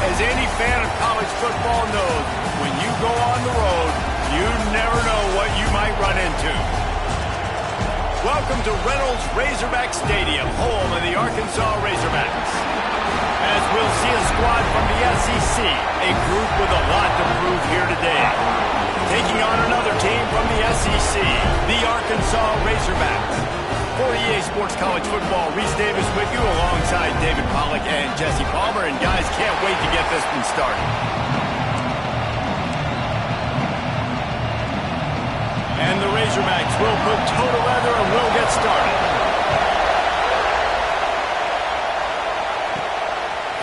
As any fan of college football knows, when you go on the road, you never know what you might run into. Welcome to Reynolds Razorback Stadium, home of the Arkansas Razorbacks. As we'll see a squad from the SEC, a group with a lot to prove here today. Taking on another team from the SEC, the Arkansas Razorbacks. For EA Sports College Football, Reese Davis with you alongside David Pollack and Jesse Palmer. And guys, can't wait to get this one started. And the Razorbacks will put toe to leather and will get started.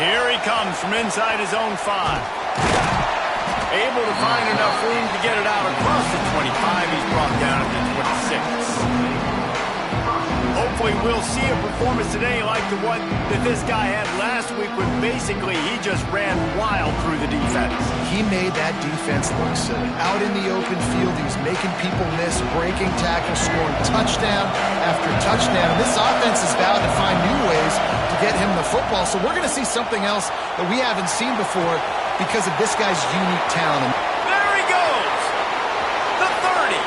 Here he comes from inside his own 5. Able to find enough room to get it out across the 25. He's brought down at the 26. Hopefully we'll see a performance today like the one that this guy had last week when basically he just ran wild through the defense. He made that defense look silly. Out in the open field, he was making people miss, breaking tackles, scoring touchdown after touchdown. This offense is vowed to find new ways to get him the football, so we're going to see something else that we haven't seen before because of this guy's unique talent. There he goes! The 30!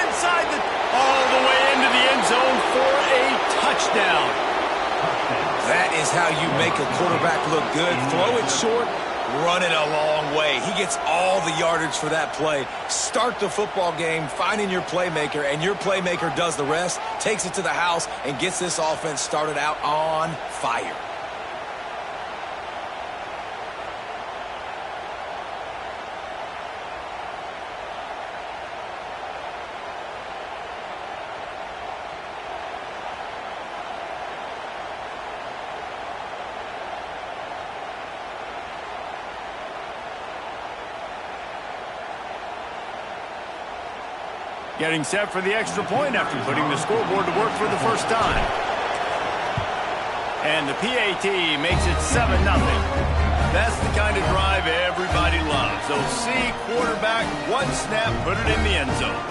Inside the... all the way into the end zone for a touchdown. That is how you make a quarterback look good. Throw it short, run it a long way. He gets all the yardage for that play. Start the football game, finding your playmaker, and your playmaker does the rest, takes it to the house, and gets this offense started out on fire. Getting set for the extra point after putting the scoreboard to work for the first time. And the PAT makes it 7-0. That's the kind of drive everybody loves. So see quarterback, one snap, put it in the end zone.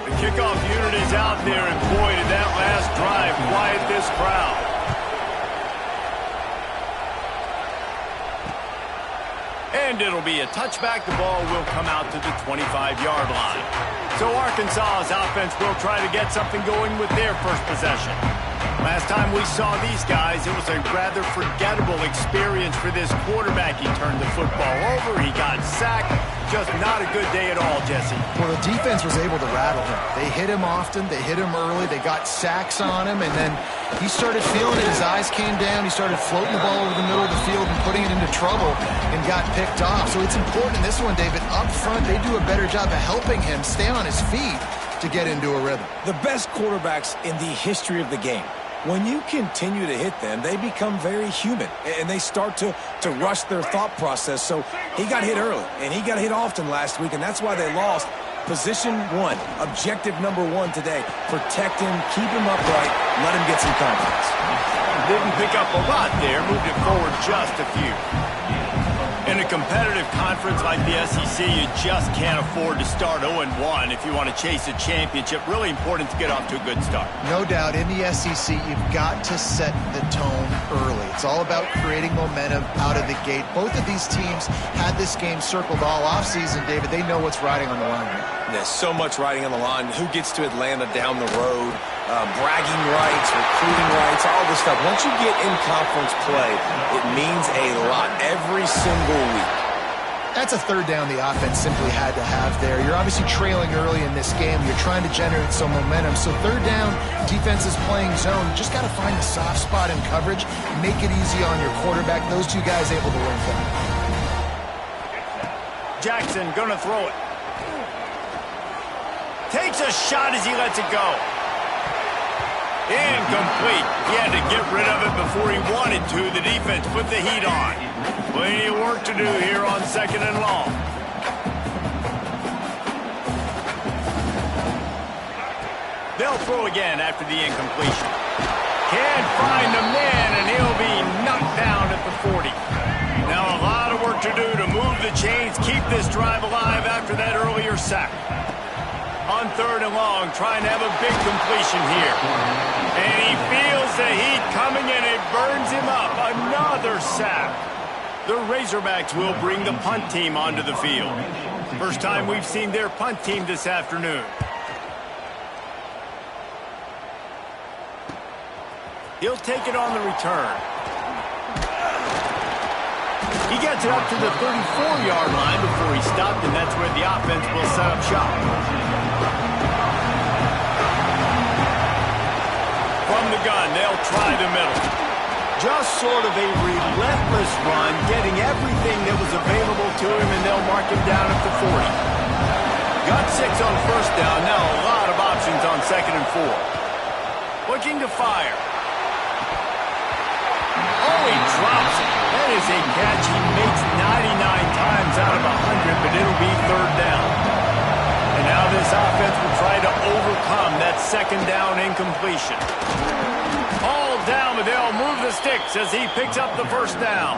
The kickoff unit is out there, and boy, did that last drive quiet this crowd. And it'll be a touchback. The ball will come out to the 25-yard line. So Arkansas's offense will try to get something going with their first possession. Last time we saw these guys, it was a rather forgettable experience for this quarterback. He turned the football over. He got sacked. Just not a good day at all, Jesse. Well, the defense was able to rattle him. They hit him often. They hit him early. They got sacks on him, and then he started feeling it. His eyes came down. He started floating the ball over the middle of the field and putting it into trouble and got picked off. So it's important in this one, David. Up front, they do a better job of helping him stay on his feet to get into a rhythm. The best quarterbacks in the history of the game, when you continue to hit them, they become very human, and they start to rush their thought process. So he got hit early, and he got hit often last week, and that's why they lost. Position 1, objective number 1 today. Protect him, keep him upright, let him get some confidence. Didn't pick up a lot there, moved it forward just a few. In a competitive conference like the SEC, you just can't afford to start 0-1 if you want to chase a championship. Really important to get off to a good start. No doubt, in the SEC, you've got to set the tone early. It's all about creating momentum out of the gate. Both of these teams had this game circled all offseason, David. They know what's riding on the line here. There's so much riding on the line. Who gets to Atlanta down the road? Bragging rights, recruiting rights, all this stuff. Once you get in conference play, it means a lot every single week. That's a third down the offense simply had to have there. You're obviously trailing early in this game. You're trying to generate some momentum. So third down, defense is playing zone. You just got to find the soft spot in coverage, make it easy on your quarterback. Those two guys able to win that. Jackson gonna throw it. Takes a shot as he lets it go. Incomplete. He had to get rid of it before he wanted to. The defense put the heat on. Plenty of work to do here on 2nd and long. They'll throw again after the incompletion. Can't find the man, and he'll be knocked down at the 40. Now a lot of work to do to move the chains, keep this drive alive after that earlier sack. on 3rd and long, trying to have a big completion here. And he feels the heat coming and it burns him up. Another sack. The Razorbacks will bring the punt team onto the field. First time we've seen their punt team this afternoon. He'll take it on the return. He gets it up to the 34-yard line before he stopped, and that's where the offense will set up shop. From the gun, they'll try the middle. Just sort of a relentless run, getting everything that was available to him, and they'll mark him down at the 40. Got 6 on 1st down, now a lot of options on 2nd and 4. Looking to fire. Oh, he drops it. That is a catch he makes 99 times out of 100, but it'll be 3rd down. And now this offense will try to overcome that 2nd down incompletion. All down, but they'll move the sticks as he picks up the 1st down.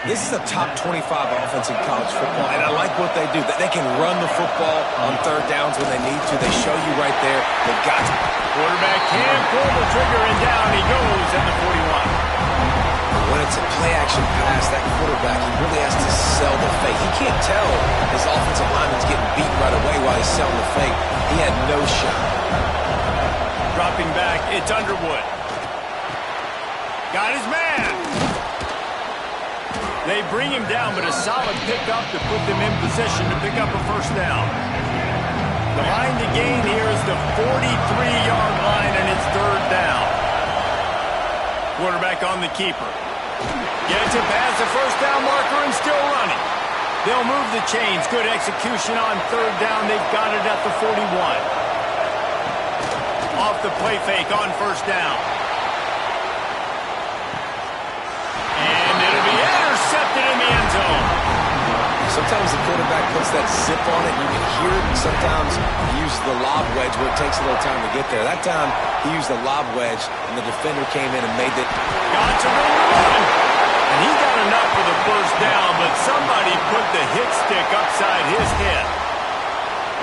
This is a top 25 offense in college football, and I like what they do. They can run the football on 3rd downs when they need to. They show you right there. They got to. Quarterback can pull the trigger, and down he goes at the 41. When it's a play-action pass, that quarterback, he really has to sell the fake. He can't tell his offensive lineman's getting beaten right away while he's selling the fake. He had no shot. Dropping back, it's Underwood. Got his man. They bring him down, but a solid pickup to put them in position to pick up a 1st down. The line to gain here is the 43-yard line, and it's 3rd down. Quarterback on the keeper. Gets it past the 1st down marker and still running. They'll move the chains. Good execution on 3rd down. They've got it at the 41. Off the play fake on 1st down. And it'll be intercepted in the end zone. Sometimes the quarterback puts that zip on it, and you can hear it. Sometimes he uses the lob wedge where it takes a little time to get there. That time, he used the lob wedge, and the defender came in and made it. Got to run. And he got enough for the 1st down, but somebody put the hit stick upside his head.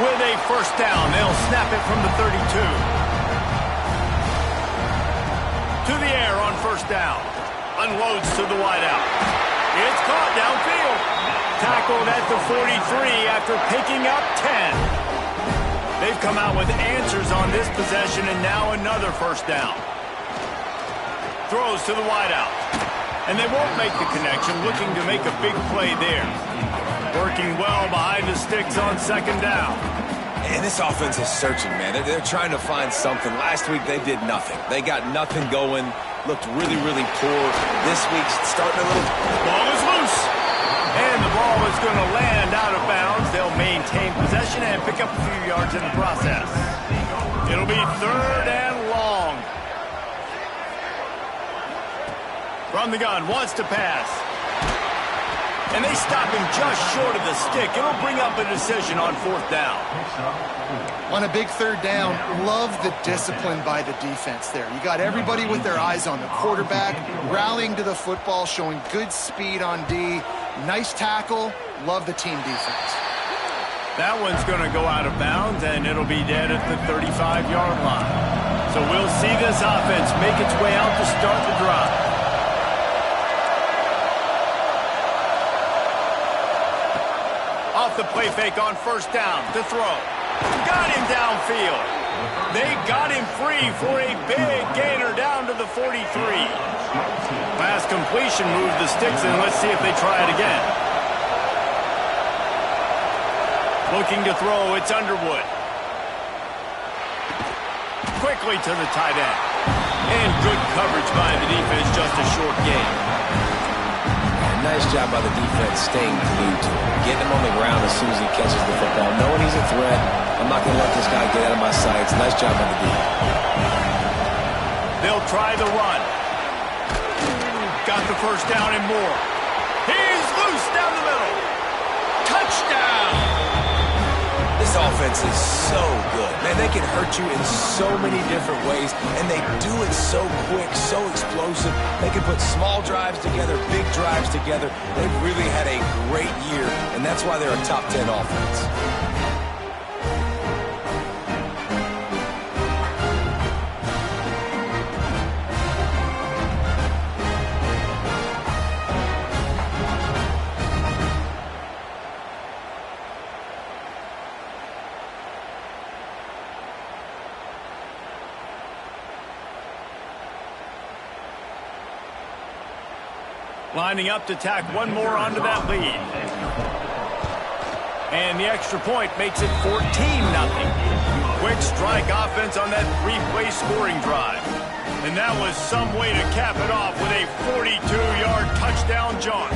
With a 1st down, they'll snap it from the 32. To the air on 1st down. Unloads to the wideout. It's caught downfield. Tackled at the 43 after picking up 10. They've come out with answers on this possession, and now another 1st down. Throws to the wideout. And they won't make the connection, looking to make a big play there. Working well behind the sticks on 2nd down. And this offense is searching, man. They're trying to find something. Last week, they did nothing. They got nothing going. Looked really, really poor. This week's starting a little. Ball is loose. And the ball is going to land out of bounds. They'll maintain possession and pick up a few yards in the process. It'll be 3rd and long. From the gun, wants to pass. And they stop him just short of the stick. It'll bring up a decision on 4th down. On a big 3rd down, love the discipline by the defense there. You got everybody with their eyes on the quarterback, rallying to the football, showing good speed on D. Nice tackle. Love the team defense. That one's going to go out of bounds, and it'll be dead at the 35-yard line. So we'll see this offense make its way out to start the drive. Off the play fake on 1st down to throw. Got him downfield. They got him free for a big gainer down to the 43. Last completion moved the sticks, and let's see if they try it again. Looking to throw, it's Underwood. Quickly to the tight end. And good coverage by the defense, just a short gain. Nice job by the defense staying glued to him. Getting him on the ground as soon as he catches the football. Knowing he's a threat, I'm not going to let this guy get out of my sights. Nice job by the defense. They'll try the run. Got the 1st down and more. He's loose down the middle. Touchdown! This offense is so good. Man, they can hurt you in so many different ways, and they do it so quick, so explosive. They can put small drives together, big drives together. They've really had a great year, and that's why they're a top 10 offense. Lining up to tack one more onto that lead. And the extra point makes it 14-0. Quick strike offense on that three-play scoring drive. And that was some way to cap it off with a 42-yard touchdown jaunt.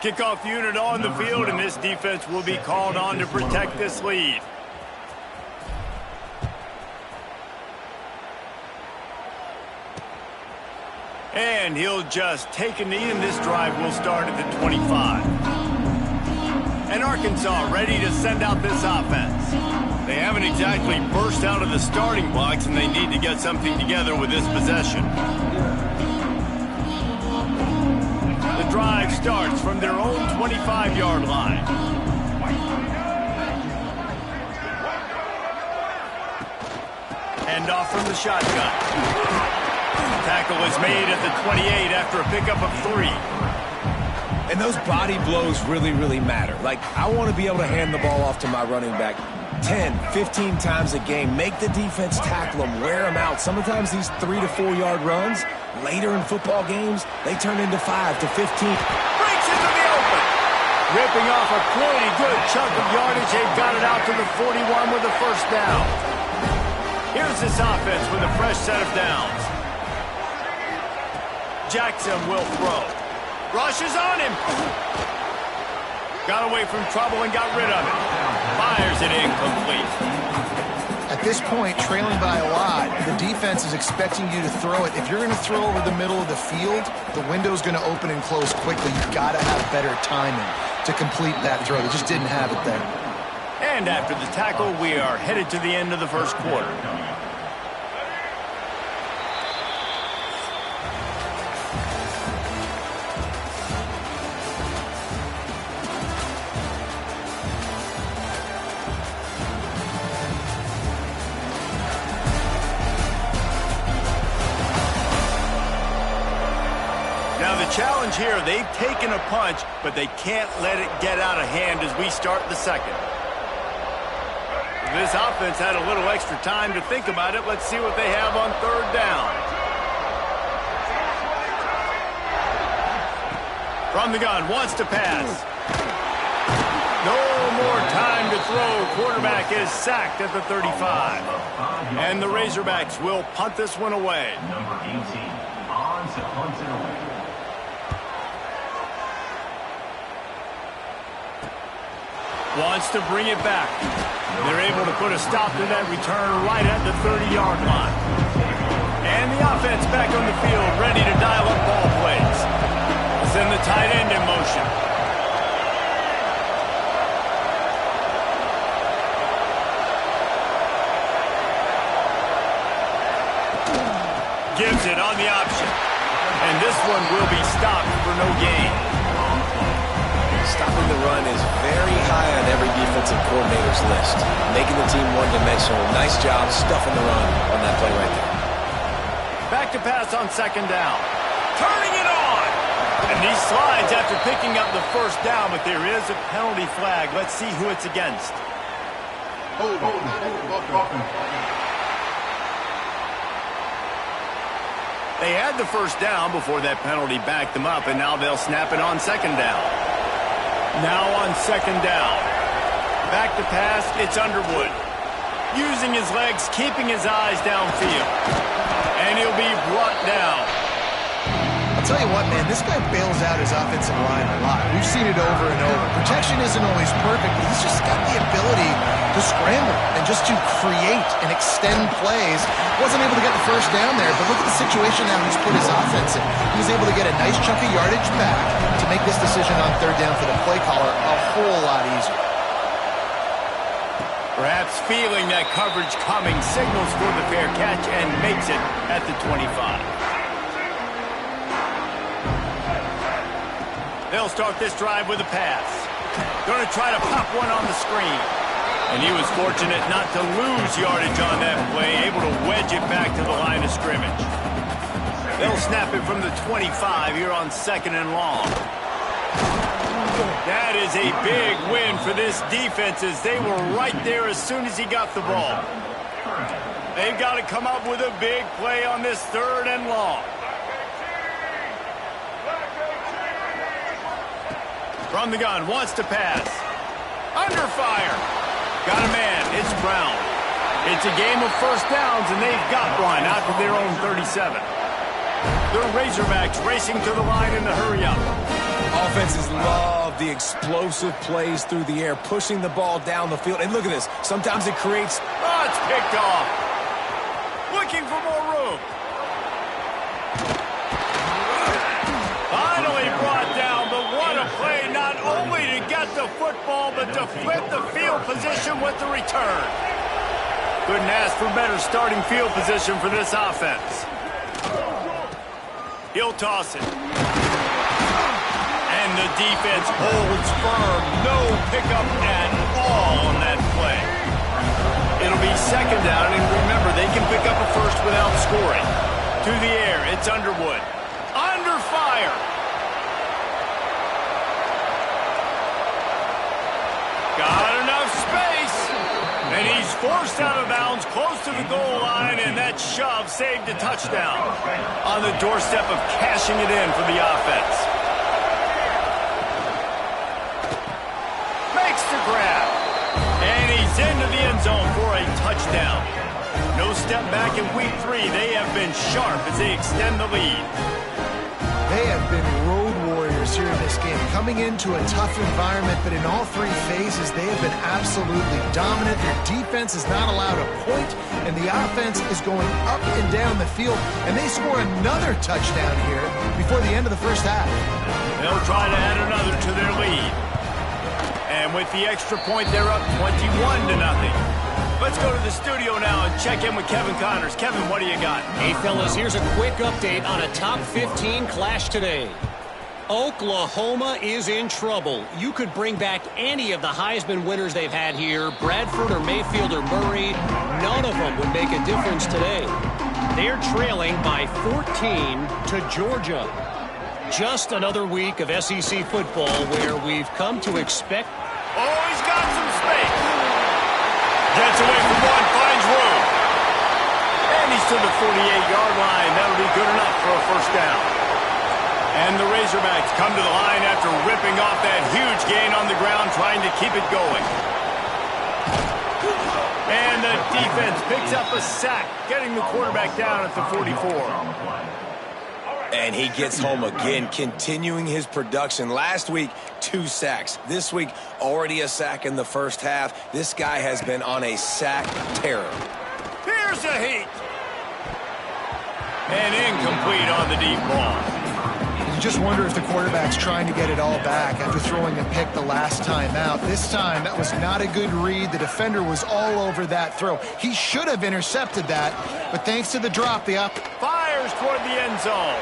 Kickoff unit on the field, and this defense will be called on to protect this lead. And he'll just take a knee, and this drive will start at the 25. And Arkansas ready to send out this offense. They haven't exactly burst out of the starting blocks, and they need to get something together with this possession. The drive starts from their own 25-yard line. Hand off from the shotgun. Tackle was made at the 28 after a pickup of 3. And those body blows really, really matter. Like, I want to be able to hand the ball off to my running back 10, 15 times a game. Make the defense tackle them, wear them out. Sometimes these 3 to 4 yard runs, later in football games, they turn into 5 to 15. Breaks into the open. Ripping off a pretty good chunk of yardage. They've got it out to the 41 with a first down. Here's this offense with a fresh set of downs. Jackson will throw. Rushes on him. Got away from trouble and got rid of it. Fires it incomplete. At this point, trailing by a lot, the defense is expecting you to throw it. If you're going to throw over the middle of the field, the window's going to open and close quickly. You've got to have better timing to complete that throw. They just didn't have it there. And after the tackle, we are headed to the end of the first quarter. Challenge here, they've taken a punch, but they can't let it get out of hand as we start the second. This offense had a little extra time to think about it. Let's see what they have on third down. From the gun, wants to pass. No more time to throw. Quarterback is sacked at the 35. And the Razorbacks will punt this one away. Number 18, on to punt it away. Wants to bring it back. They're able to put a stop to that return right at the 30-yard line. And the offense back on the field, ready to dial up ball plays. Send the tight end in motion. Gives it on the option. And this one will be stopped for no gain. Stopping the run is very high on every defensive coordinator's list. Making the team one-dimensional. Nice job stuffing the run on that play right there. Back to pass on second down. Turning it on! And he slides after picking up the first down, but there is a penalty flag. Let's see who it's against. They had the first down before that penalty backed them up, and now they'll snap it on second down. Now on second down. Back to pass, it's Underwood. Using his legs, keeping his eyes downfield. And he'll be brought down. I'll tell you what, man, this guy bails out his offensive line a lot. We've seen it over and over. Protection isn't always perfect, but he's just got the ability to scramble and just to create and extend plays. Wasn't able to get the first down there, but look at the situation now he's put his offense in. He was able to get a nice chunk of yardage back to make this decision on third down for the play caller a whole lot easier. Perhaps feeling that coverage coming, signals for the fair catch and makes it at the 25. They'll start this drive with a pass. Going to try to pop one on the screen. And he was fortunate not to lose yardage on that play, able to wedge it back to the line of scrimmage. They'll snap it from the 25 here on 2nd and long. That is a big win for this defense as they were right there as soon as he got the ball. They've got to come up with a big play on this 3rd and long. From the gun, wants to pass. Under fire. Got a man, it's Brown. It's a game of first downs, and they've got one out to their own 37. The Razorbacks racing to the line in the hurry-up. Offenses love the explosive plays through the air, pushing the ball down the field. And look at this. Sometimes it creates... Oh, it's picked off. Looking for more room. Finally brought down, but what a play, not only to get the football, but to flip the field position with the return. Couldn't ask for better starting field position for this offense. He'll toss it. And the defense holds firm. No pickup at all on that play. It'll be 2nd down, and remember, they can pick up a first without scoring. To the air, it's Underwood. Under fire. Got enough space. And he's forced out of bounds close to the goal line, and that shove saved a touchdown. On the doorstep of cashing it in for the offense. Makes the grab. And he's into the end zone for a touchdown. No step back in week 3. They have been sharp as they extend the lead. They have been road warriors here in this game, coming into a tough environment, but in all 3 phases, they have been absolutely dominant. Their defense is not allowed a point, and the offense is going up and down the field, and they score another touchdown here before the end of the first half. They'll try to add another to their lead. And with the extra point, they're up 21-0. Let's go to the studio now and check in with Kevin Connors. Kevin, what do you got? Hey, fellas, here's a quick update on a top 15 clash today. Oklahoma is in trouble. You could bring back any of the Heisman winners they've had here, Bradford or Mayfield or Murray. None of them would make a difference today. They're trailing by 14 to Georgia. Just another week of SEC football where we've come to expect... Oh, he's got some space. Gets away from one, finds room. And he's to the 48-yard line. That'll be good enough for a first down. And the Razorbacks come to the line after ripping off that huge gain on the ground, trying to keep it going. And the defense picks up a sack, getting the quarterback down at the 44. And he gets home again, continuing his production. Last week, 2 sacks. This week, already a sack in the first half. This guy has been on a sack terror. Here's a heat. And incomplete on the deep ball. You just wonder if the quarterback's trying to get it all back after throwing a pick the last time out. This time, that was not a good read. The defender was all over that throw. He should have intercepted that, but thanks to the drop, the up fires toward the end zone.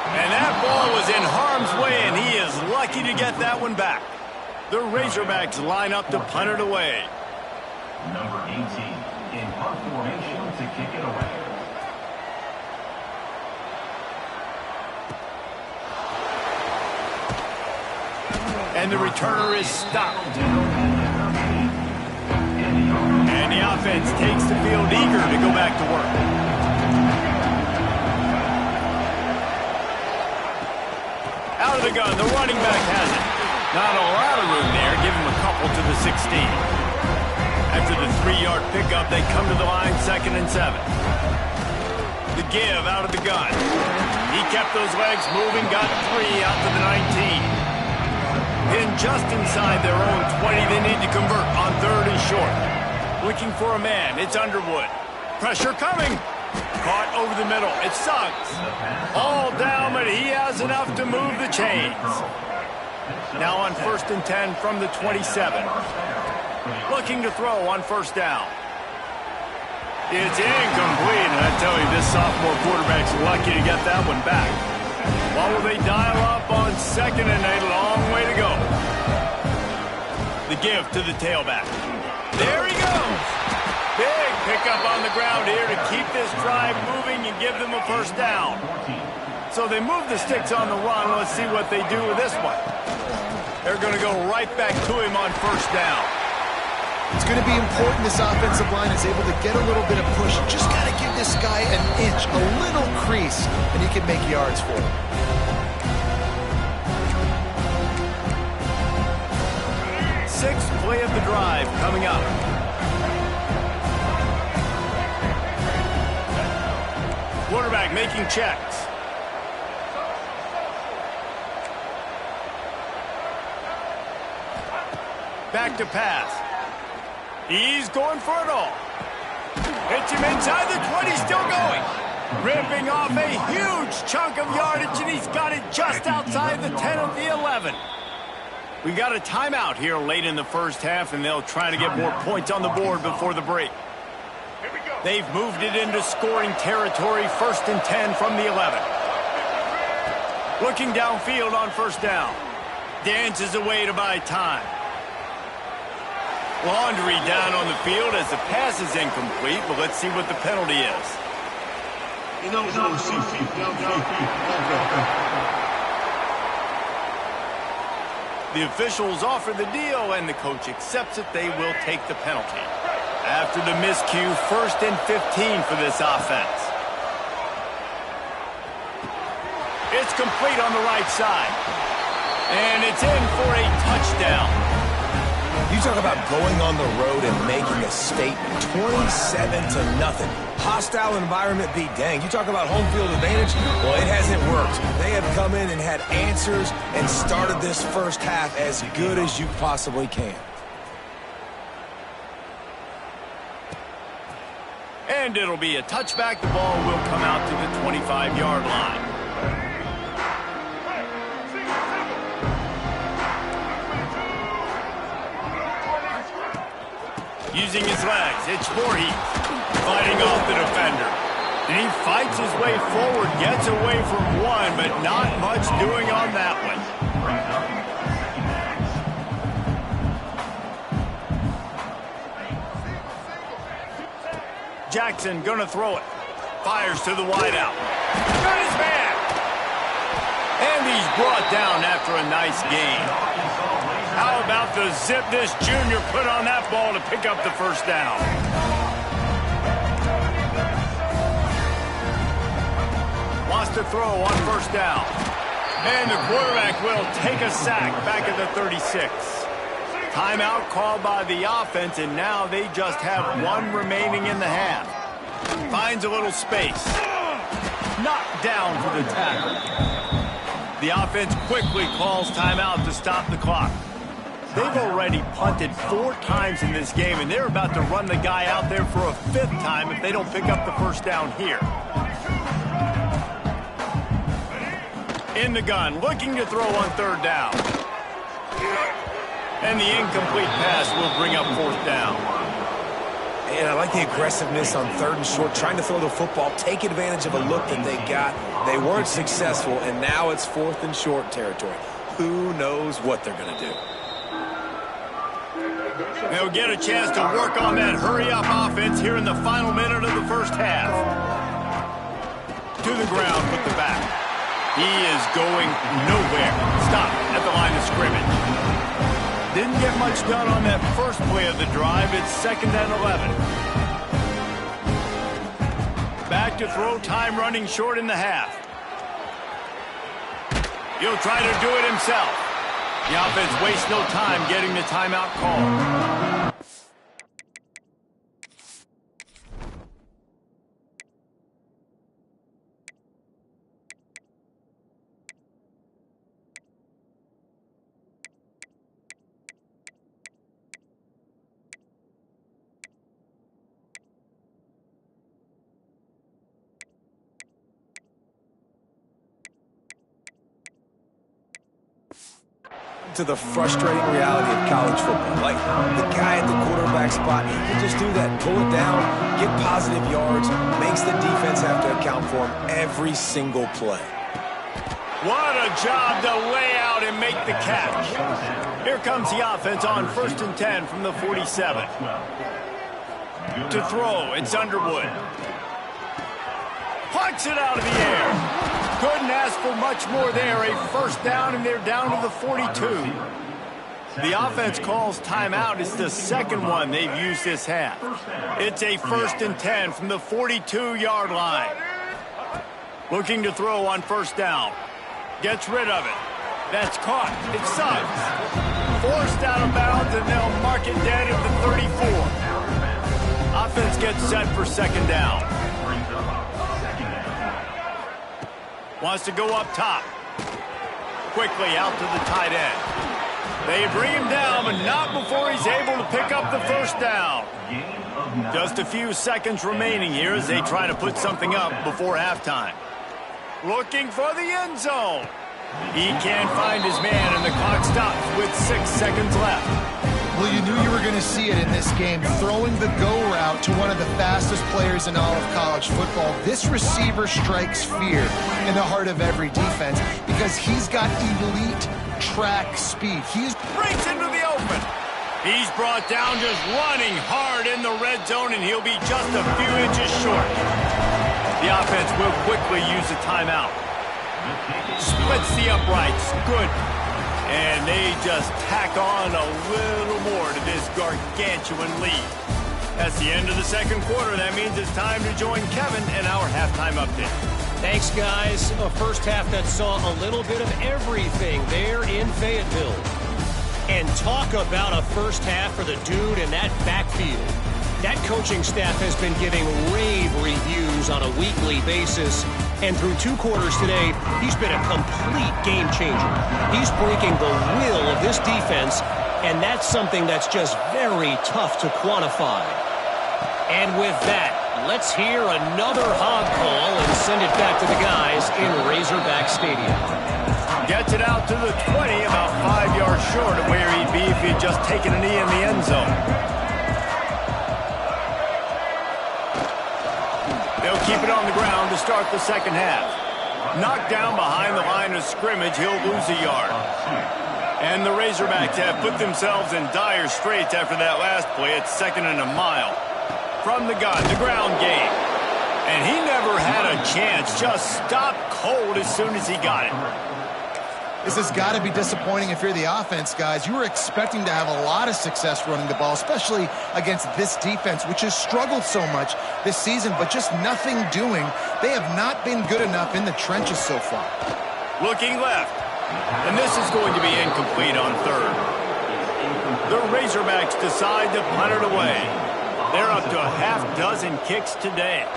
And that ball was in harm's way, and he is lucky to get that one back. The Razorbacks line up to punt it away. Number 18 in punt formation to kick it away. And the returner is stopped. And the offense takes the field eager to go back to work. Out of the gun, the running back has it. Not a lot of room there. Give him a couple to the 16. After the 3-yard pickup, they come to the line, 2nd and 7. The give out of the gun. He kept those legs moving, got 3 out to the 19. In just inside their own 20, they need to convert on 3rd and short. Looking for a man, it's Underwood. Pressure coming. Caught over the middle. It sucks. All down, but he has enough to move the chains. Now on 1st and 10 from the 27. Looking to throw on 1st down. It's incomplete, and I tell you, this sophomore quarterback's lucky to get that one back. What will they dial up on 2nd and a long way to go? give to the tailback. There he goes. Big pickup on the ground here to keep this drive moving and give them a first down. So they move the sticks on the run. Let's see what they do with this one. They're going to go right back to him on first down. It's going to be important this offensive line is able to get a little bit of push. Just got to give this guy an inch, a little crease, and he can make yards for him. Sixth play of the drive coming up. Quarterback making checks. Back to pass. He's going for it all. Hits him inside the 20, still going. Ripping off a huge chunk of yardage, and he's got it just outside the 10 of the 11. We got a timeout here late in the first half, and they'll try to get more points on the board before the break. They've moved it into scoring territory, 1st and 10 from the 11. Looking downfield on first down. Dances away to buy time. Laundry down on the field as the pass is incomplete, but let's see what the penalty is. The officials offer the deal, and the coach accepts it. They will take the penalty. After the miscue, 1st and 15 for this offense. It's complete on the right side. And it's in for a touchdown. You talk about going on the road and making a statement. 27-0. Hostile environment be dang. You talk about home field advantage. Well, it hasn't worked. They have come in and had answers and started this first half as good as you possibly can. And it'll be a touchback. The ball will come out to the 25-yard line. Using his legs, it's Voorhees, fighting off the defender. And he fights his way forward, gets away from one, but not much doing on that one. Jackson gonna throw it. Fires to the wideout. Got his man! And he's brought down after a nice gain. How about the zip this junior put on that ball to pick up the first down? Wants to throw on first down. And the quarterback will take a sack back at the 36. Timeout called by the offense, and now they just have one remaining in the half. Finds a little space. Knocked down for the tackle. The offense quickly calls timeout to stop the clock. They've already punted 4 times in this game, and they're about to run the guy out there for a 5th time if they don't pick up the first down here. In the gun, looking to throw on 3rd down. And the incomplete pass will bring up 4th down. And I like the aggressiveness on 3rd and short, trying to throw the football, take advantage of a look that they got. They weren't successful, and now it's 4th and short territory. Who knows what they're going to do? They'll get a chance to work on that hurry-up offense here in the final minute of the first half. To the ground with the back. He is going nowhere. Stop at the line of scrimmage. Didn't get much done on that first play of the drive. It's 2nd and 11. Back to throw, time running short in the half. He'll try to do it himself. The offense wastes no time getting the timeout call. To the frustrating reality of college football. Like, the guy at the quarterback spot, he can just do that. Pull it down, get positive yards, makes the defense have to account for him every single play. What a job to lay out and make the catch. Here comes the offense on 1st and 10 from the 47. To throw, it's Underwood. Punts it out of the air. Couldn't ask for much more there. A first down, and they're down to the 42. The offense calls timeout. It's the second one they've used this half. It's a 1st and 10 from the 42-yard line. Looking to throw on 1st down. Gets rid of it. That's caught. It's Suggs. Forced out of bounds, and they'll mark it dead at the 34. Offense gets set for 2nd down. Wants to go up top. Quickly out to the tight end. They bring him down, but not before he's able to pick up the 1st down. Just a few seconds remaining here as they try to put something up before halftime. Looking for the end zone. He can't find his man, and the clock stops with 6 seconds left. Well, you knew you were going to see it in this game. Throwing the go route to one of the fastest players in all of college football. This receiver strikes fear in the heart of every defense because he's got elite track speed. He's breaks into the open. He's brought down just running hard in the red zone, and he'll be just a few inches short. The offense will quickly use a timeout. Splits the uprights. Good. And they just tack on a little more to this gargantuan lead. That's the end of the second quarter. That means it's time to join Kevin in our halftime update. Thanks, guys. A first half that saw a little bit of everything there in Fayetteville. And talk about a first half for the dude in that backfield. That coaching staff has been giving rave reviews on a weekly basis. And through 2 quarters today, he's been a complete game changer. He's breaking the will of this defense, and that's something that's just very tough to quantify. And with that, let's hear another hog call and send it back to the guys in Razorback Stadium. Gets it out to the 20, about 5 yards short of where he'd be if he'd just taken a knee in the end zone. They'll keep it on the ground to start the second half. Knocked down behind the line of scrimmage, he'll lose a yard. And the Razorbacks have put themselves in dire straits after that last play. It's 2nd and a mile. From the gun, the ground game. And he never had a chance. Just stopped cold as soon as he got it. This has got to be disappointing if you're the offense, guys. You were expecting to have a lot of success running the ball, especially against this defense, which has struggled so much this season, but just nothing doing. They have not been good enough in the trenches so far. Looking left. And this is going to be incomplete on 3rd. The Razorbacks decide to punt it away. They're up to a half dozen kicks today.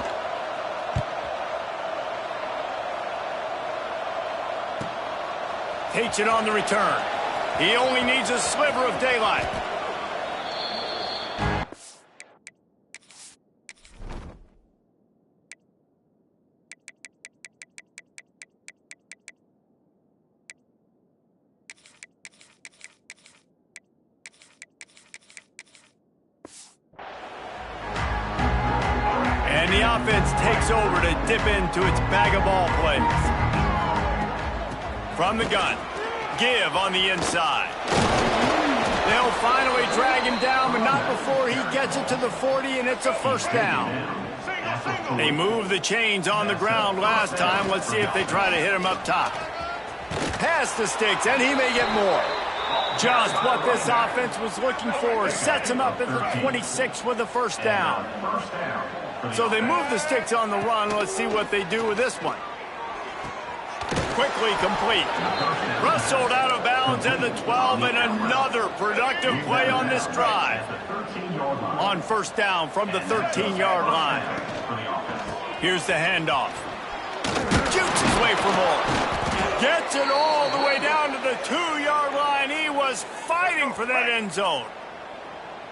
Takes it on the return. He only needs a sliver of daylight. And the offense takes over to dip into its bag of ball plays. From the gun, give on the inside. They'll finally drag him down, but not before he gets it to the 40, and it's a 1st down. They moved the chains on the ground last time. Let's see if they try to hit him up top. Past the sticks, and he may get more. Just what this offense was looking for. Sets him up at the 26 with the 1st down. So they move the sticks on the run. Let's see what they do with this one. Quickly complete. Rustled out of bounds at the 12, and another productive play on this drive. On 1st down from the 13-yard line. Here's the handoff. Shoots his way for more. Gets it all the way down to the 2-yard line. He was fighting for that end zone.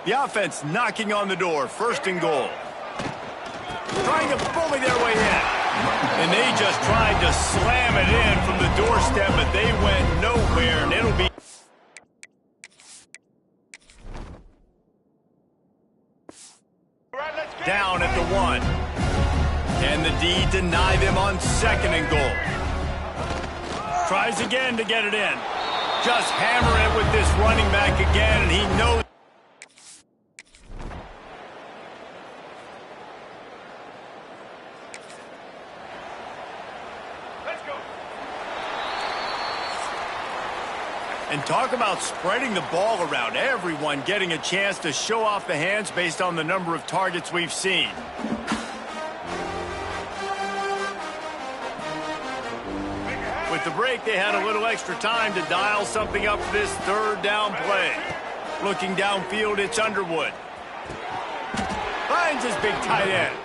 The offense knocking on the door. 1st and goal. Trying to bully their way in. And they just tried to slam it in from the doorstep, but they went nowhere, and it'll be down at the 1. And the D deny them on 2nd and goal. Tries again to get it in. Just hammer it with this running back again, and he knows. Let's go. And talk about spreading the ball around. Everyone getting a chance to show off the hands based on the number of targets we've seen. With the break, they had a little extra time to dial something up for this third down play. Looking downfield, it's Underwood. Finds his big tight end.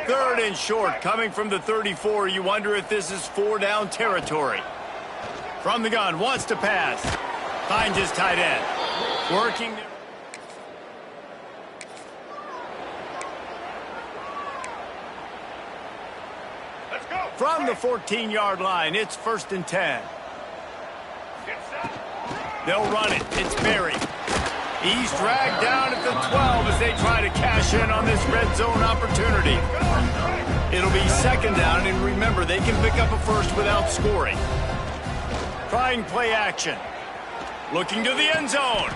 Third and short, coming from the 34. You wonder if this is 4-down territory. From the gun, wants to pass. Finds his tight end. Working. From the 14-yard line, it's 1st and 10. They'll run it. It's Berry. He's dragged down at the 12 as they try to cash in on this red zone opportunity. It'll be 2nd down, and remember, they can pick up a first without scoring. Trying play action. Looking to the end zone.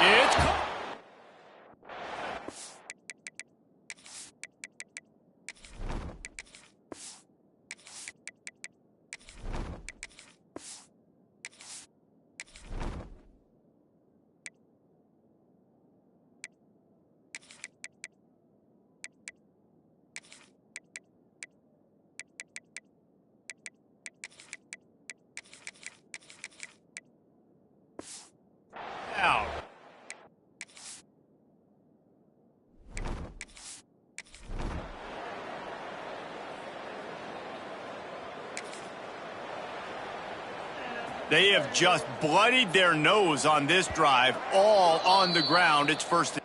It's caught. Out. They have just bloodied their nose on this drive, all on the ground. It's 1st.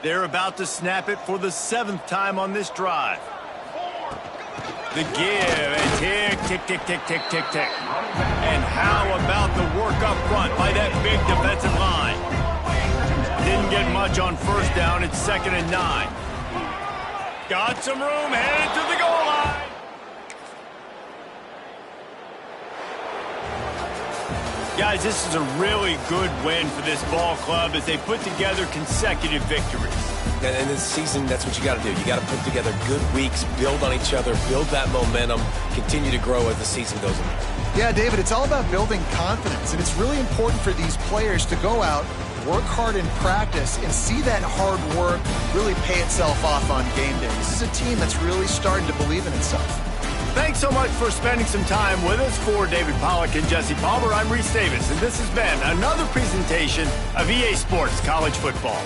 They're about to snap it for the 7th time on this drive. The give and tick, tick, tick, tick, tick, tick, tick. And how about the work up front by that big defensive line? Didn't get much on 1st down. It's 2nd and 9. Got some room, headed to the goal line. Guys, this is a really good win for this ball club as they put together consecutive victories. And in this season, that's what you got to do. You got to put together good weeks, build on each other, build that momentum, continue to grow as the season goes on. Yeah, David, it's all about building confidence, and it's really important for these players to go out, work hard in practice, and see that hard work really pay itself off on game day. This is a team that's really starting to believe in itself. Thanks so much for spending some time with us. For David Pollack and Jesse Palmer, I'm Reese Davis, and this has been another presentation of EA Sports College Football.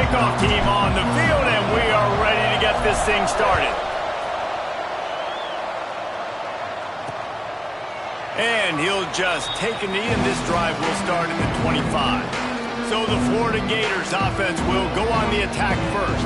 kickoff team on the field, and we are ready to get this thing started. And he'll just take a knee, and this drive will start at the 25. So the Florida Gators offense will go on the attack first.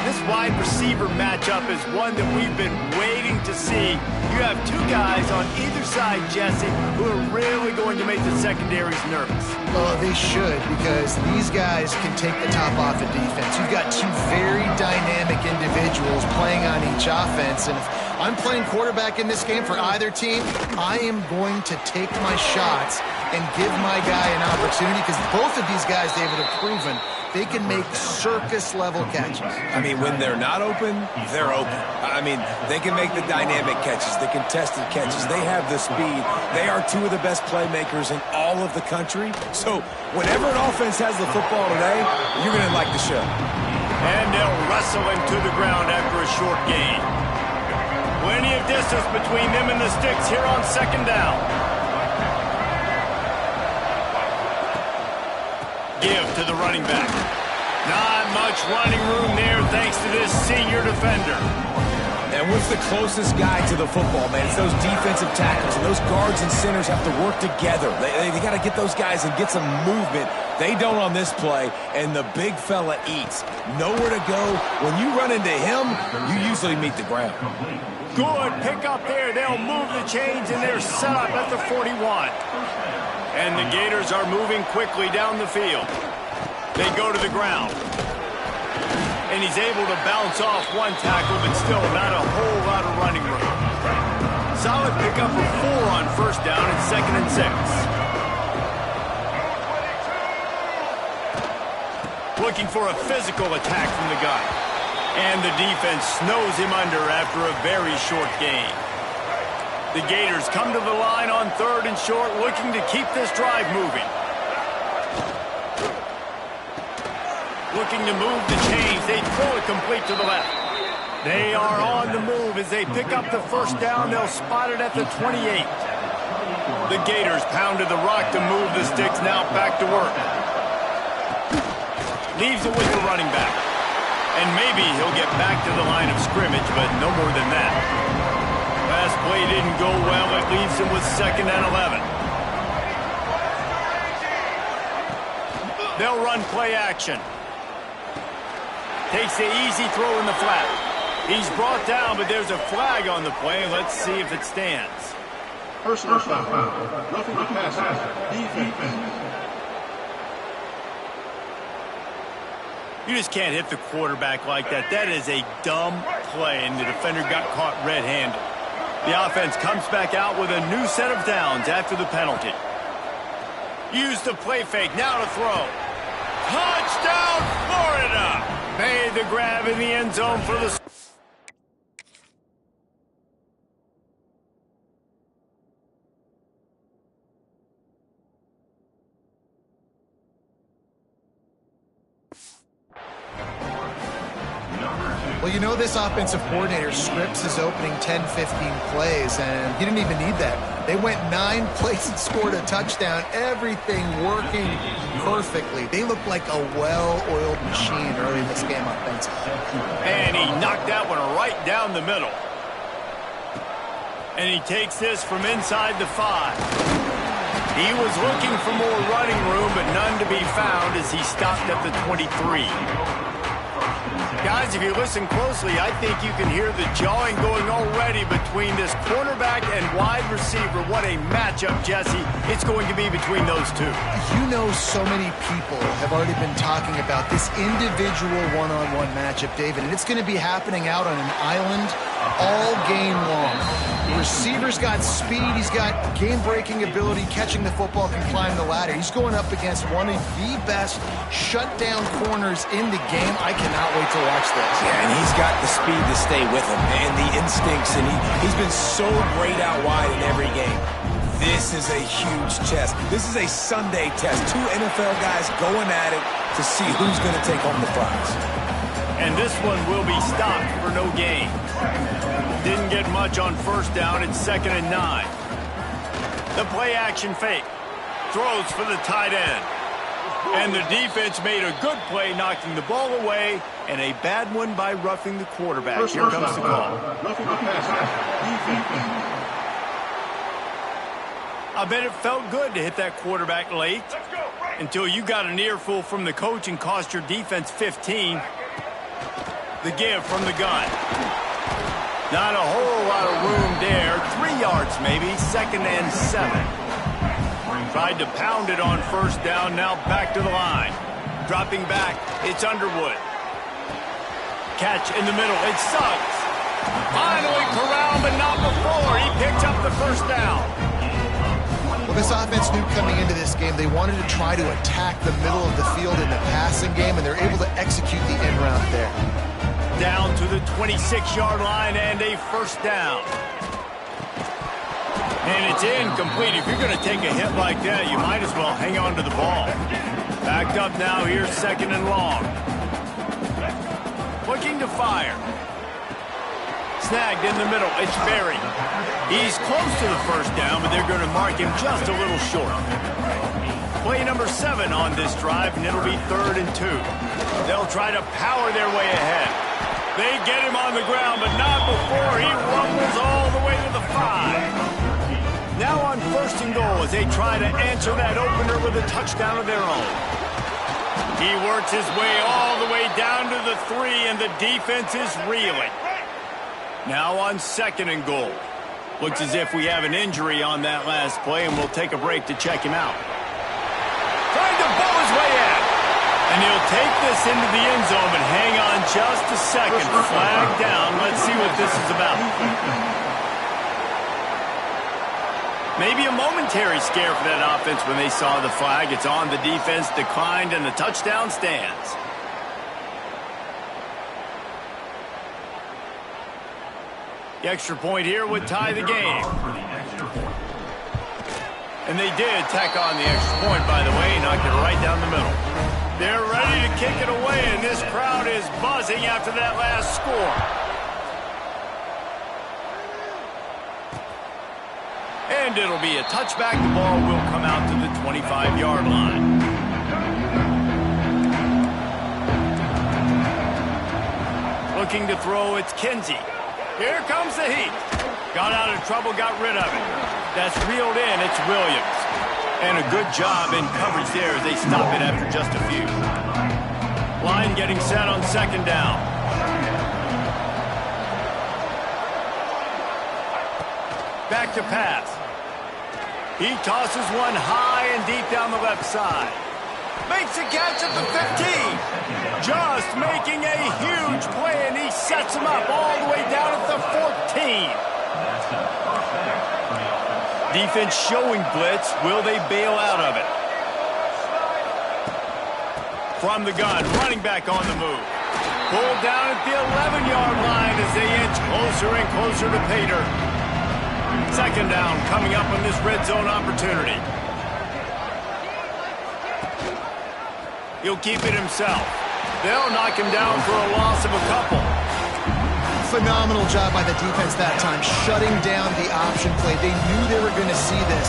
This wide receiver matchup is one that we've been waiting to see. You have two guys on either side, Jesse, who are really going to make the secondaries nervous. Well, they should, because these guys can take the top off of defense. You've got two very dynamic individuals playing on each offense, and if I'm playing quarterback in this game for either team, I am going to take my shots and give my guy an opportunity, because both of these guys, David, have proven they can make circus-level catches. I mean, when they're not open, they're open. I mean, they can make the dynamic catches, the contested catches. They have the speed. They are two of the best playmakers in all of the country. So whenever an offense has the football today, you're going to like the show. And they'll wrestle him to the ground after a short gain. Plenty of distance between them and the sticks here on second down. Give to the running back. Not much running room there thanks to this senior defender. And what's the closest guy to the football, man? It's those defensive tackles, and those guards and centers have to work together. They got to get those guys and get some movement. They don't on this play, and the big fella eats. Nowhere to go. When you run into him, you usually meet the ground. Good pick up there. They'll move the chains, and they're set up at the 41. And the Gators are moving quickly down the field. They go to the ground. And he's able to bounce off one tackle, but still not a whole lot of running room. Solid pickup of 4 on first down and 2nd and 6. Looking for a physical attack from the gun. And the defense snows him under after a very short gain. The Gators come to the line on 3rd and short, looking to keep this drive moving. Looking to move the chains. They throw it complete to the left. They are on the move as they pick up the first down. They'll spot it at the 28. The Gators pounded the rock to move the sticks. Now back to work. Leaves it with the running back. And maybe he'll get back to the line of scrimmage, but no more than that. Last play didn't go well. It leaves him with 2nd and 11. They'll run play action. Takes the easy throw in the flat. He's brought down, but there's a flag on the play. Let's see if it stands. Personal foul. Roughing the passer. Defense. You just can't hit the quarterback like that. That is a dumb play, and the defender got caught red-handed. The offense comes back out with a new set of downs after the penalty. Use the play fake, now to throw. Touchdown, Florida! Made the grab in the end zone for the... Well, you know this offensive coordinator scripts his opening 10, 15 plays, and he didn't even need that. They went 9 plays and scored a touchdown, everything working perfectly. They looked like a well-oiled machine early in this game offensively. And he knocked that one right down the middle. And he takes this from inside the 5. He was looking for more running room, but none to be found as he stopped at the 23. Guys, if you listen closely, I think you can hear the jawing going already between this cornerback and wide receiver. What a matchup, Jesse, it's going to be between those two. You know, so many people have already been talking about this individual one-on-one matchup, David, and it's going to be happening out on an island all game long. The receiver's got speed, he's got game-breaking ability, catching the football, can climb the ladder. He's going up against one of the best shutdown corners in the game. I cannot wait to watch this. Yeah, and he's got the speed to stay with him and the instincts, and he's been so great out wide in every game. This is a huge test. This is a Sunday test. 2 NFL guys going at it to see who's going to take home the prize. And this one will be stopped for no gain. Didn't get much on first down. It's 2nd and 9. The play action fake. Throws for the tight end. And the defense made a good play knocking the ball away, and a bad one by roughing the quarterback. Here comes the call. Roughing the passer. Defense. I bet it felt good to hit that quarterback late until you got an earful from the coach and cost your defense 15. The give from the gun. Not a whole lot of room there. 3 yards maybe, 2nd and 7. Tried to pound it on 1st down, now back to the line. Dropping back, it's Underwood. Catch in the middle, it's Suggs. Finally corralled, but not before. He picked up the 1st down. Well, this offense knew coming into this game they wanted to try to attack the middle of the field in the passing game, and they're able to execute the end route there. Down to the 26-yard line and a 1st down. And it's incomplete. If you're going to take a hit like that, you might as well hang on to the ball. Backed up now, here's 2nd and long. Looking to fire. Snagged in the middle, it's Berry. He's close to the 1st down, but they're going to mark him just a little short. Play number 7 on this drive, and it'll be 3rd and 2. They'll try to power their way ahead. They get him on the ground, but not before he rumbles all the way to the 5. Now on 1st and goal as they try to answer that opener with a touchdown of their own. He works his way all the way down to the 3, and the defense is reeling. Now on 2nd and goal. Looks as if we have an injury on that last play, and we'll take a break to check him out. Trying to bow his way in. And he'll take this into the end zone, but hang on just a second. Flag down. Let's see what this is about. Maybe a momentary scare for that offense when they saw the flag. It's on, the defense declined, and the touchdown stands. The extra point here would tie the game. And they did tack on the extra point, by the way, knocked it right down the middle. They're ready to kick it away, and this crowd is buzzing after that last score. And it'll be a touchback. The ball will come out to the 25-yard line. Looking to throw, it's Kinsey. Here comes the heat. Got out of trouble, got rid of it. That's reeled in, it's Williams. And a good job in coverage there as they stop it after just a few. Line getting set on 2nd down. Back to pass. He tosses one high and deep down the left side. Makes a catch at the 15. Just making a huge play, and he sets him up all the way down at the 14. Defense showing blitz. Will they bail out of it? From the gun, running back on the move. Pulled down at the 11-yard line as they inch closer and closer to pay dirt. 2nd down coming up on this red zone opportunity. He'll keep it himself. They'll knock him down for a loss of a couple. Phenomenal job by the defense that time, shutting down the option play. They knew they were going to see this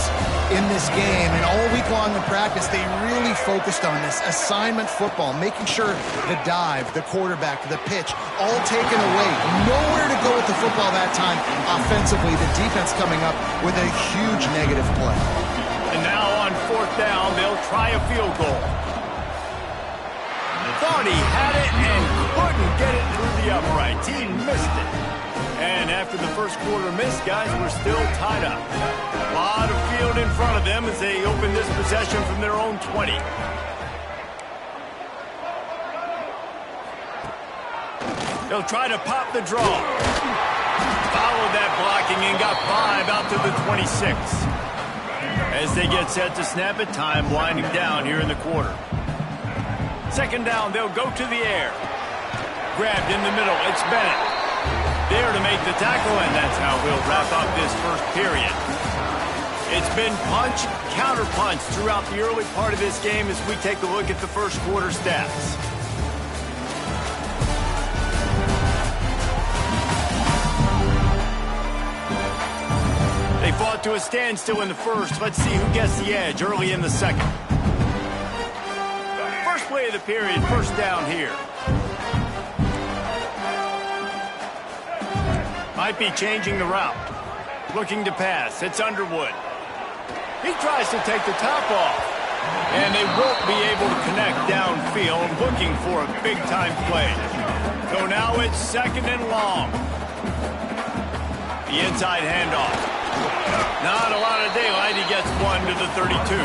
in this game, and all week long in practice, they really focused on this assignment football, making sure the dive, the quarterback, the pitch, all taken away. Nowhere to go with the football that time offensively. The defense coming up with a huge negative play. And now on 4th down, they'll try a field goal. Thought he had it and couldn't get it through the uprights. He missed it. And after the first quarter miss, guys, we're still tied up. A lot of field in front of them as they open this possession from their own 20. They'll try to pop the draw. Followed that blocking and got 5 out to the 26. As they get set to snap it, time winding down here in the quarter. 2nd down, they'll go to the air. Grabbed in the middle, it's Bennett. There to make the tackle, and that's how we'll wrap up this first period. It's been punch, counter-punch throughout the early part of this game as we take a look at the first quarter stats. They fought to a standstill in the first. Let's see who gets the edge early in the second. Play of the period, first down here. Might be changing the route. Looking to pass. It's Underwood. He tries to take the top off. And they won't be able to connect downfield, looking for a big-time play. So now it's second and long. The inside handoff. Not a lot of daylight. He gets one to the 32.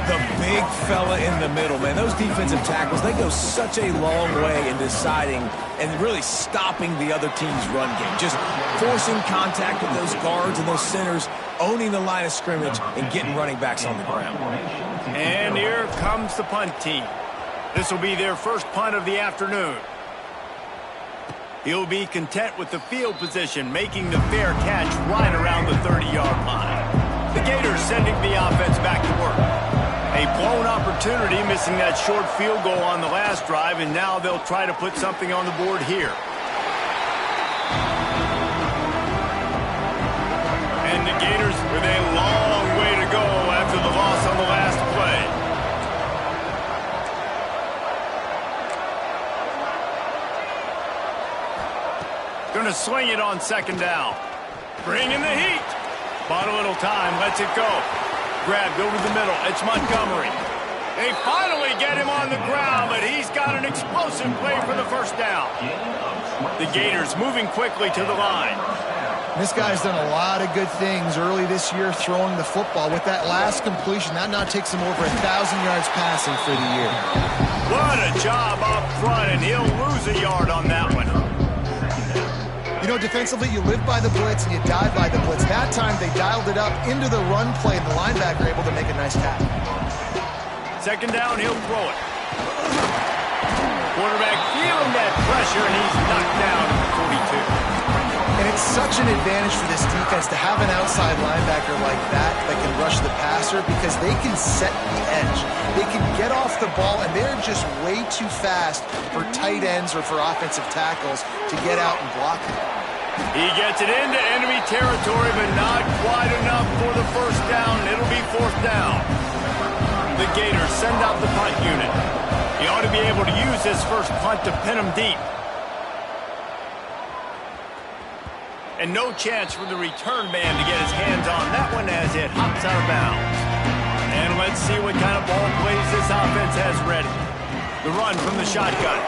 The big fella in the middle, man. Those defensive tackles, they go such a long way in deciding and really stopping the other team's run game. Just forcing contact with those guards and those centers, owning the line of scrimmage, and getting running backs on the ground. And here comes the punt team. This will be their first punt of the afternoon. He'll be content with the field position, making the fair catch right around the 30-yard line. The Gators sending the offense back to work. A blown opportunity, missing that short field goal on the last drive, and now they'll try to put something on the board here. And the Gators with a long way to go after the loss on the last play. Gonna swing it on second down. Bring in the heat. Bought a little time, lets it go. Grabbed over the middle. It's Montgomery. They finally get him on the ground, but he's got an explosive play for the first down. The Gators moving quickly to the line. This guy's done a lot of good things early this year throwing the football. With that last completion, that now takes him over 1,000 yards passing for the year. What a job up front, and he'll lose a yard on that one. You know, defensively, you live by the blitz and you die by the blitz. That time, they dialed it up into the run play, and the linebacker able to make a nice tackle. Second down, he'll throw it. Quarterback feeling that pressure, and he's knocked down at the 42. And it's such an advantage for this defense to have an outside linebacker like that can rush the passer, because they can set the edge. They can get off the ball, and they're just way too fast for tight ends or for offensive tackles to get out and block it. He gets it into enemy territory, but not quite enough for the first down. It'll be fourth down. The Gators send out the punt unit. He ought to be able to use this first punt to pin him deep. And no chance for the return man to get his hands on that one as it hops out of bounds. And let's see what kind of ball plays this offense has ready. The run from the shotgun.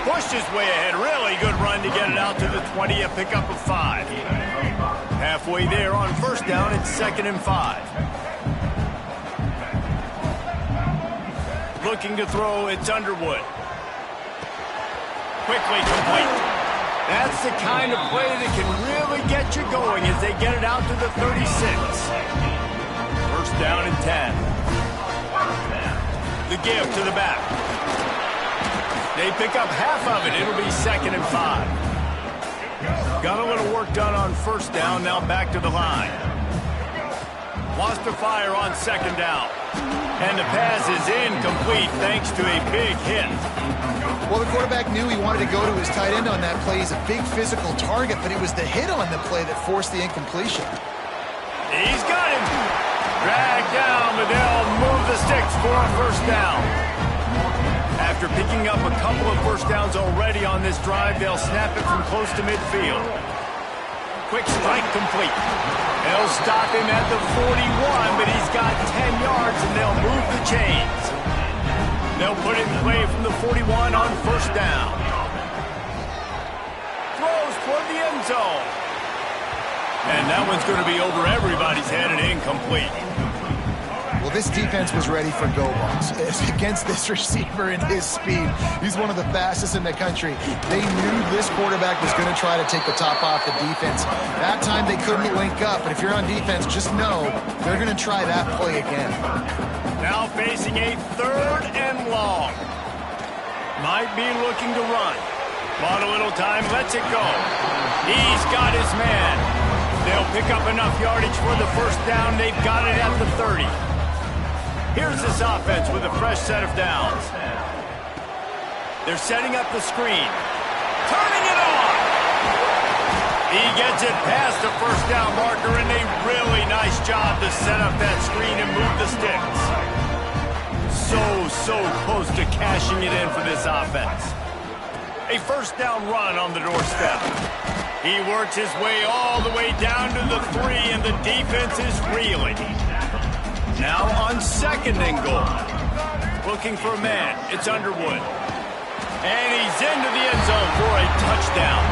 Pushed his way ahead. Really good run to get it out to the 20, a pickup of 5. Halfway there on first down, it's 2nd and 5. Looking to throw, it's Underwood. Quickly complete. That's the kind of play that can really get you going as they get it out to the 36. First down and 10. The give to the back. They pick up half of it. It'll be 2nd and 5. Got a little work done on first down, now back to the line. Wants to fire on second down. And the pass is incomplete thanks to a big hit. Well, the quarterback knew he wanted to go to his tight end on that play. He's a big physical target, but it was the hit on the play that forced the incompletion. He's got him. Dragged down, but they'll move the sticks for a first down. After picking up a couple of first downs already on this drive, they'll snap it from close to midfield. Quick strike complete. They'll stop him at the 41, but he's got 10 yards, and they'll move the chains. They'll put it in play from the 41 on first down. Throws toward the end zone. And that one's going to be over everybody's head and incomplete. Well, this defense was ready for go balls. Against this receiver and his speed, he's one of the fastest in the country. They knew this quarterback was going to try to take the top off the defense. That time they couldn't link up, but if you're on defense, just know they're going to try that play again. Now facing a 3rd and long. Might be looking to run. Bought a little time, lets it go. He's got his man. They'll pick up enough yardage for the first down. They've got it at the 30. Here's this offense with a fresh set of downs. They're setting up the screen. Turning it on. He gets it past the first down marker, and a really nice job to set up that screen and move the sticks. so close to cashing it in for this offense. A first down run on the doorstep. He works his way all the way down to the 3, and the defense is reeling. Now on 2nd and goal. Looking for a man. It's Underwood. And he's into the end zone for a touchdown.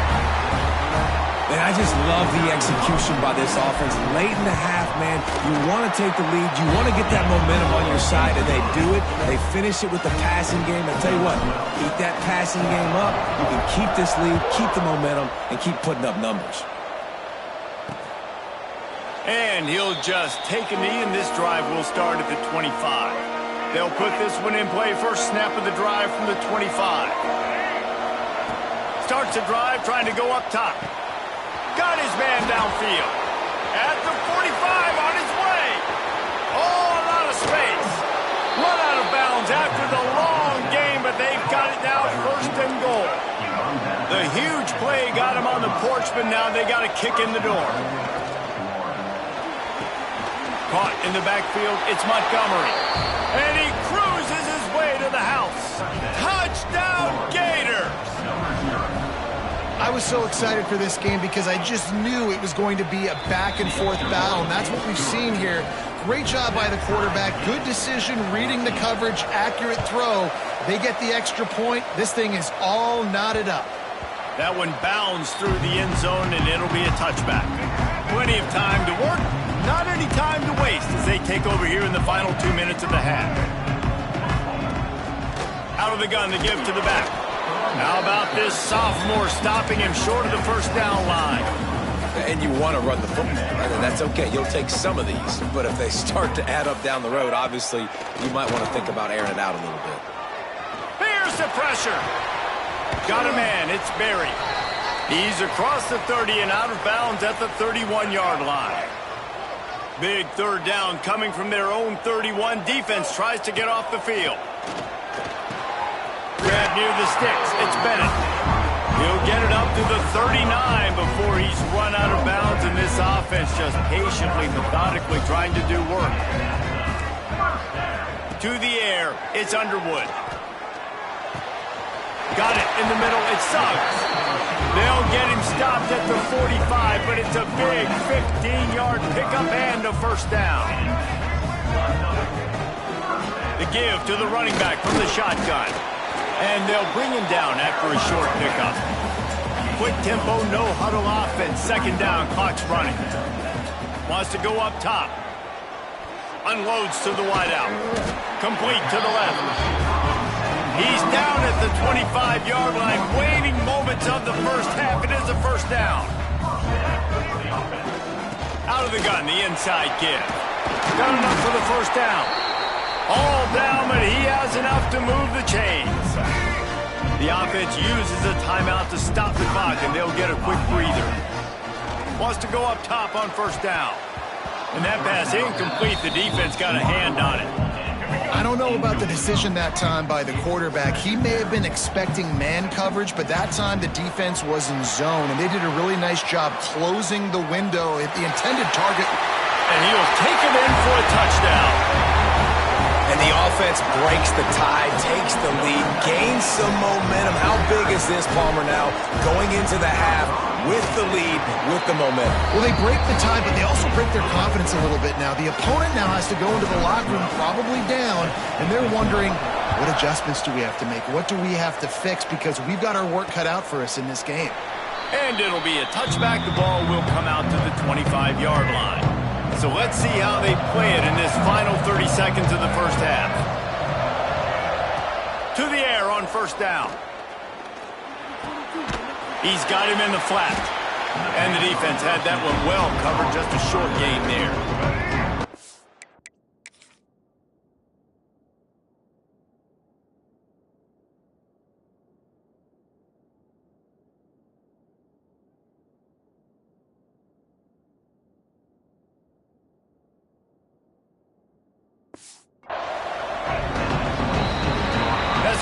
And I just love the execution by this offense. Late in the half, man, you want to take the lead. You want to get that momentum on your side, and they do it. They finish it with the passing game. I tell you what, keep that passing game up. You can keep this lead, keep the momentum, and keep putting up numbers. And he'll just take a knee, and this drive will start at the 25. They'll put this one in play. First snap of the drive from the 25. Starts the drive trying to go up top. Got his man downfield. At the 45 on his way. Oh, a lot of space. Run out of bounds after the long game, but they've got it now 1st and goal. The huge play got him on the porch, but now they got to kick in the door. Caught in the backfield, it's Montgomery. And he cruises his way to the house. Touchdown, Gators! I was so excited for this game because I just knew it was going to be a back-and-forth battle, and that's what we've seen here. Great job by the quarterback. Good decision, reading the coverage, accurate throw. They get the extra point. This thing is all knotted up. That one bounds through the end zone, and it'll be a touchback. Plenty of time to work, not any time to waste as they take over here in the final 2 minutes of the half. Out of the gun, the give to the back. How about this sophomore stopping him short of the first down line? And you want to run the football, right? And that's okay. You'll take some of these. But if they start to add up down the road, obviously, you might want to think about airing it out a little bit. Here's the pressure. Got a man. It's Berry. He's across the 30 and out of bounds at the 31-yard line. Big 3rd down coming from their own 31. Defense tries to get off the field. Grab near the sticks. It's Bennett. He'll get it up to the 39 before he's run out of bounds, and this offense just patiently, methodically trying to do work. To the air, it's Underwood. Got it in the middle. It's Suggs. They'll get him stopped at the 45, but it's a big 15-yard pickup and a first down. The give to the running back from the shotgun. And they'll bring him down after a short pickup. Quick tempo, no huddle offense. 2nd down, clock's running. Wants to go up top. Unloads to the wideout. Complete to the left. He's down at the 25-yard line. Waning moments of the first half. It is a first down. Out of the gun, the inside give. Got enough for the first down. All down, but he has enough to move the chains. The offense uses a timeout to stop the clock, and they'll get a quick breather. Wants to go up top on first down. And that pass incomplete. The defense got a hand on it. I don't know about the decision that time by the quarterback. He may have been expecting man coverage, but that time the defense was in zone, and they did a really nice job closing the window at the intended target. And he'll take it in for a touchdown. And the offense breaks the tie, takes the lead, gains some momentum. How big is this, Palmer, now? Going into the half with the lead, with the momentum. Well, they break the tie, but they also break their confidence a little bit now. The opponent now has to go into the locker room probably down, and they're wondering, what adjustments do we have to make? What do we have to fix? Because we've got our work cut out for us in this game. And it'll be a touchback. The ball will come out to the 25-yard line. So let's see how they play it in this final 30 seconds of the first half. To the air on first down. He's got him in the flat. And the defense had that one well covered. Just a short gain there.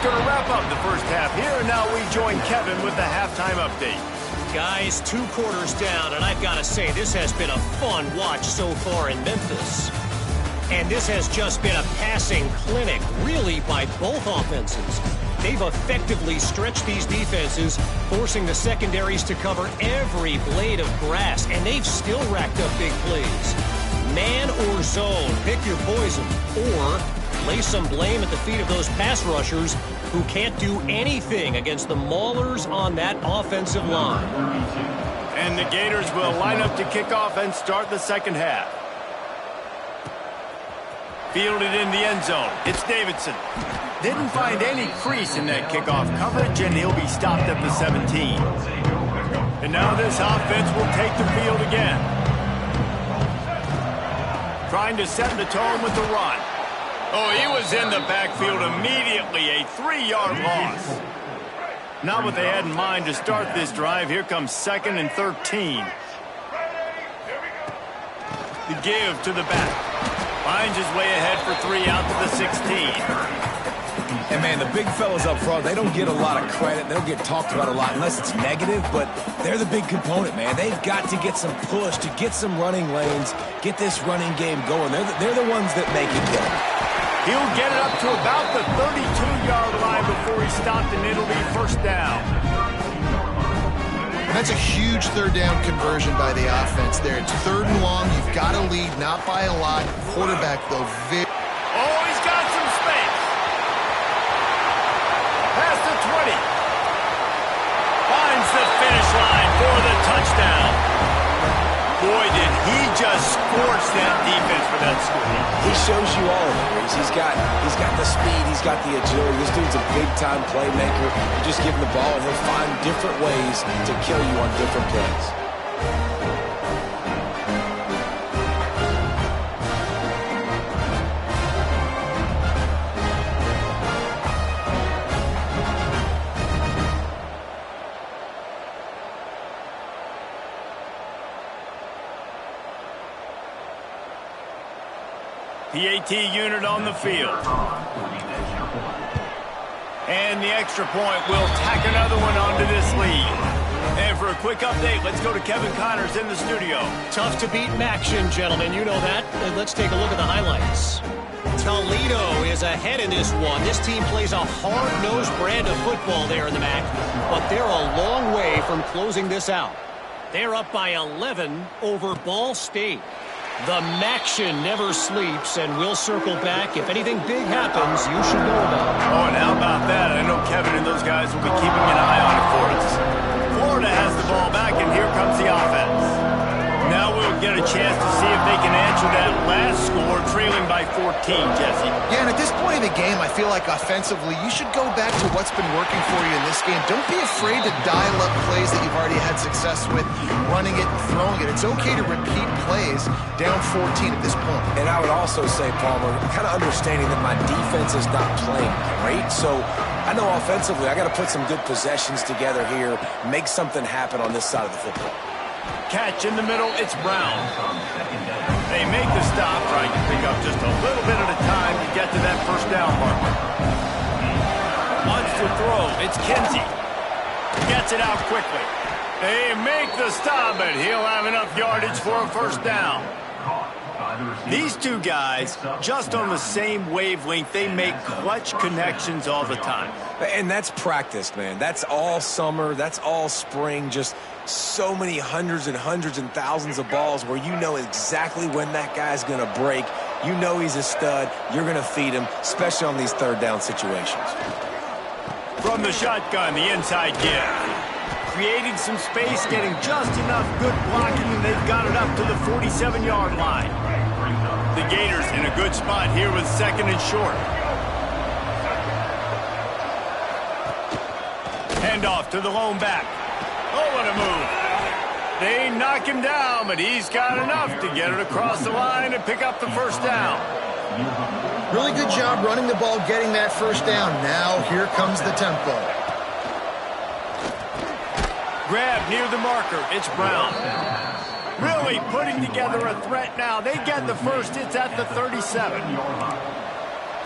Going to wrap up the first half here, and now we join Kevin with the halftime update. Guys, 2 quarters down, and I've got to say, this has been a fun watch so far in Memphis. And this has just been a passing clinic, really, by both offenses. They've effectively stretched these defenses, forcing the secondaries to cover every blade of grass, and they've still racked up big plays. Man or zone, pick your poison, or lay some blame at the feet of those pass rushers who can't do anything against the maulers on that offensive line. And the Gators will line up to kick off and start the second half. Fielded in the end zone. It's Davidson. Didn't find any crease in that kickoff coverage, and he'll be stopped at the 17. And now this offense will take the field again. Trying to set the tone with the run. Oh, he was in the backfield immediately. A 3-yard loss. Not what they had in mind to start this drive. Here comes 2nd and 13. The give to the back. Finds his way ahead for 3 out to the 16. And, man, the big fellas up front, they don't get a lot of credit. They don't get talked about a lot unless it's negative, but they're the big component, man. They've got to get some push, to get some running lanes, get this running game going. They're the ones that make it go. He'll get it up to about the 32-yard line before he stopped, and it'll be first down. And that's a huge third down conversion by the offense there. It's 3rd and long. You've got to lead, not by a lot. Quarterback, though, oh, he's got some space. Past the 20. Finds the finish line for the touchdown. Boy, did he just scorch that defense for that score. He shows you all of it, Reese. He's got the speed. He's got the agility. This dude's a big-time playmaker. You just give him the ball, and he'll find different ways to kill you on different plays. PAT unit on the field. And the extra point will tack another one onto this lead. And for a quick update, let's go to Kevin Connors in the studio. Tough to beat action, gentlemen. You know that. And let's take a look at the highlights. Toledo is ahead in this one. This team plays a hard-nosed brand of football there in the MAC, but they're a long way from closing this out. They're up by 11 over Ball State. The Maction never sleeps, and we'll circle back. If anything big happens, you should know about it. Oh, and how about that? I know Kevin and those guys will be keeping an eye on it for us. Florida has the ball back, and here comes the offense. Now we'll get a chance to see if they can answer that last score, trailing by 14, Jesse. Yeah, and at this point in the game, I feel like offensively, you should go back to what's been working for you in this game. Don't be afraid to dial up plays that you've already had success with, running it and throwing it. It's okay to repeat plays down 14 at this point. And I would also say, Palmer, kind of understanding that my defense is not playing great, so I know offensively I got to put some good possessions together here, make something happen on this side of the football. Catch in the middle, it's Brown. They make the stop, trying to pick up just a little bit at a time to get to that first down marker. Wants to throw, it's Kinsey. Gets it out quickly. They make the stop, and he'll have enough yardage for a first down. These two guys, just on the same wavelength, they make clutch connections all the time. And that's practice, man. That's all summer. That's all spring. Just so many hundreds and thousands of balls where you know exactly when that guy's going to break. You know he's a stud. You're going to feed him, especially on these third down situations. From the shotgun, the inside give. Creating some space, getting just enough good blocking, and they've got it up to the 47-yard line. The Gators in a good spot here with 2nd and short. Handoff to the lone back. Oh, what a move. They knock him down, but he's got enough to get it across the line and pick up the first down. Really good job running the ball, getting that first down. Now here comes the tempo. Grab near the marker. It's Brown. Really putting together a threat now. They get the first. It's at the 37.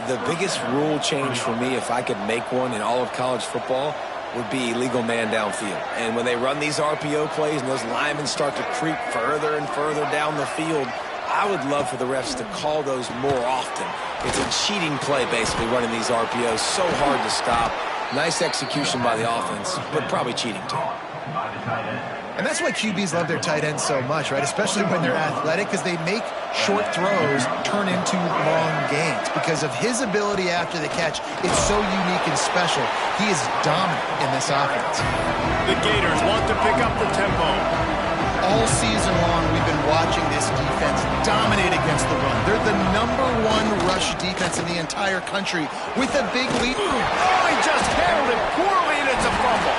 The biggest rule change for me, if I could make one in all of college football, would be illegal man downfield. And when they run these RPO plays and those linemen start to creep further and further down the field, I would love for the refs to call those more often. It's a cheating play, basically, running these RPOs. So hard to stop. Nice execution by the offense, but probably cheating too. And that's why QBs love their tight ends so much, right? Especially when they're athletic, because they make short throws turn into long gains. Because of his ability after the catch, it's so unique and special. He is dominant in this offense. The Gators want to pick up the tempo. All season long, we've been watching this defense dominate against the run. They're the #1 rush defense in the entire country with a big lead. Oh, he just handled it poorly, and it's a fumble.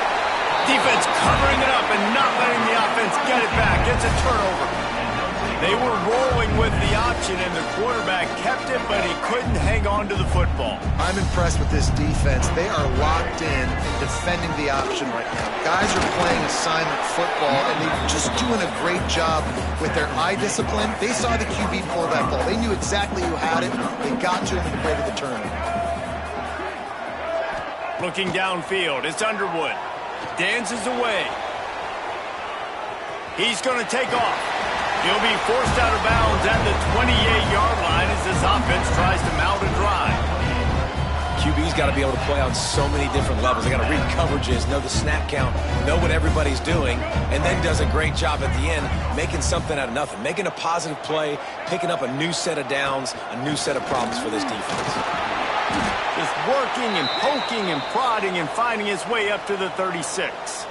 Defense covering it up and not letting the offense get it back. It's a turnover. They were rolling with the option, and the quarterback kept it, but he couldn't hang on to the football. I'm impressed with this defense. They are locked in defending the option right now. Guys are playing assignment football, and they're just doing a great job with their eye discipline. They saw the QB pull that ball. They knew exactly who had it. They got to him and created the turnover. Looking downfield, it's Underwood. Dances away. He's going to take off. He'll be forced out of bounds at the 28-yard line as this offense tries to mount a drive. QB's got to be able to play on so many different levels. They got to read coverages, know the snap count, know what everybody's doing, and then does a great job at the end making something out of nothing, making a positive play, picking up a new set of downs, a new set of problems for this defense. Just working and poking and prodding and finding his way up to the 36.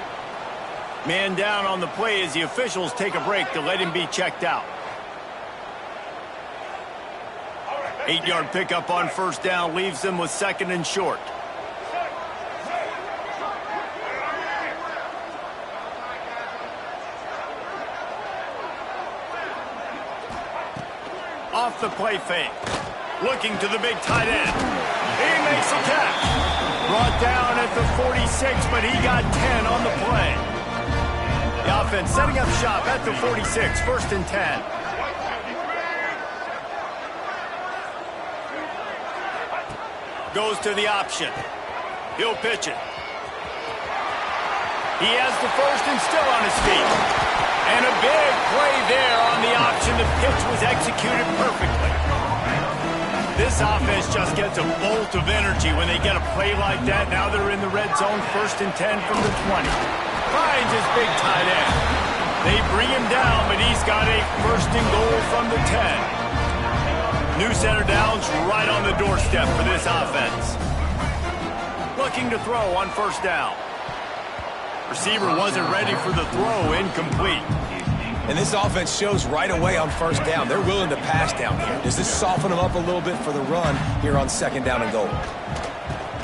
Man down on the play as the officials take a break to let him be checked out. 8-yard pickup on first down leaves them with 2nd and short. Off the play fake. Looking to the big tight end. He makes a catch. Brought down at the 46, but he got 10 on the play. The offense setting up shop at the 46, 1st and 10. Goes to the option. He'll pitch it. He has the first and still on his feet. And a big play there on the option. The pitch was executed perfectly. This offense just gets a bolt of energy when they get a play like that. Now they're in the red zone, 1st and 10 from the 20. Finds his big tight end. They bring him down, but he's got a 1st and goal from the 10. New center downs right on the doorstep for this offense. Looking to throw on 1st down. Receiver wasn't ready for the throw, incomplete. And this offense shows right away on 1st down. They're willing to pass down here. Does this soften them up a little bit for the run here on 2nd down and goal?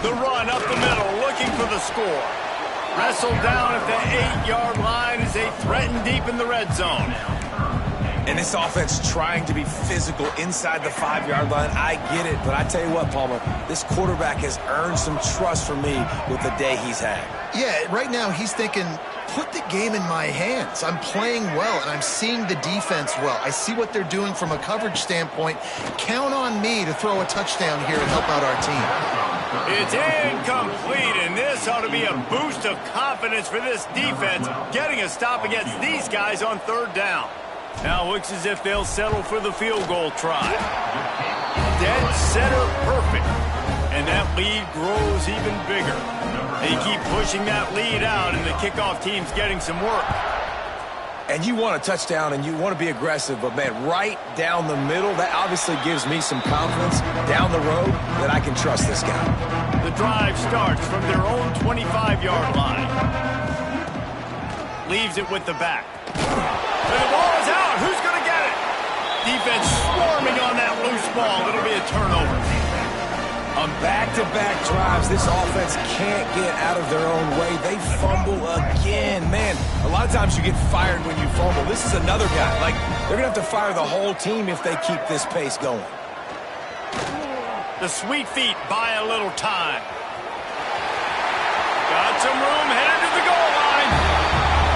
The run up the middle, looking for the score. Wrestled down at the 8-yard line as they threaten deep in the red zone. And this offense trying to be physical inside the 5-yard line. I get it, but I tell you what, Palmer, this quarterback has earned some trust from me with the day he's had. Yeah, right now he's thinking, put the game in my hands. I'm playing well, and I'm seeing the defense well. I see what they're doing from a coverage standpoint. Count on me to throw a touchdown here and help out our team. It's incomplete, and this ought to be a boost of confidence for this defense, getting a stop against these guys on 3rd down. Now it looks as if they'll settle for the field goal try. Dead center perfect. And that lead grows even bigger. They keep pushing that lead out, and the kickoff team's getting some work. And you want a touchdown, and you want to be aggressive, but, man, right down the middle, that obviously gives me some confidence down the road that I can trust this guy. The drive starts from their own 25-yard line. Leaves it with the back. And the ball is out. Who's going to get it? Defense swarming on that loose ball. It'll be a turnover. On back-to-back drives, this offense can't get out of their own way. They fumble again. Man, a lot of times you get fired when you fumble. This is another guy. Like, they're going to have to fire the whole team if they keep this pace going. The sweet feet buy a little time. Got some room, headed to the goal line.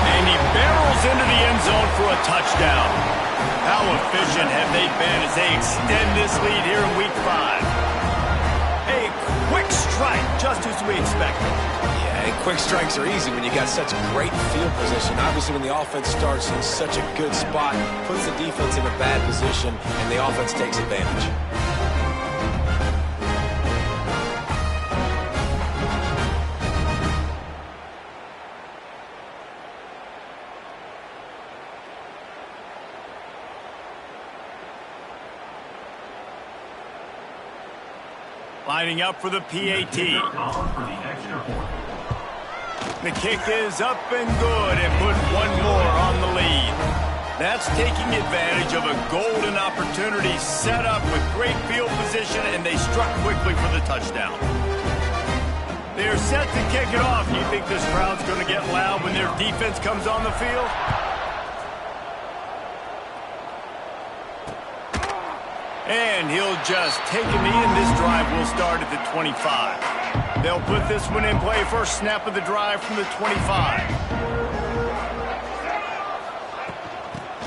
And he barrels into the end zone for a touchdown. How efficient have they been as they extend this lead here in Week 5? A quick strike, just as we expected. Yeah, a quick strikes are easy when you got such great field position. Obviously, when the offense starts in such a good spot, puts the defense in a bad position, and the offense takes advantage. Lining up for the PAT. The kick is up and good and put one more on the lead. That's taking advantage of a golden opportunity set up with great field position, and they struck quickly for the touchdown. They're set to kick it off. Do you think this crowd's going to get loud when their defense comes on the field? And he'll just take a knee, and this drive will start at the 25. They'll put this one in play. First snap of the drive from the 25.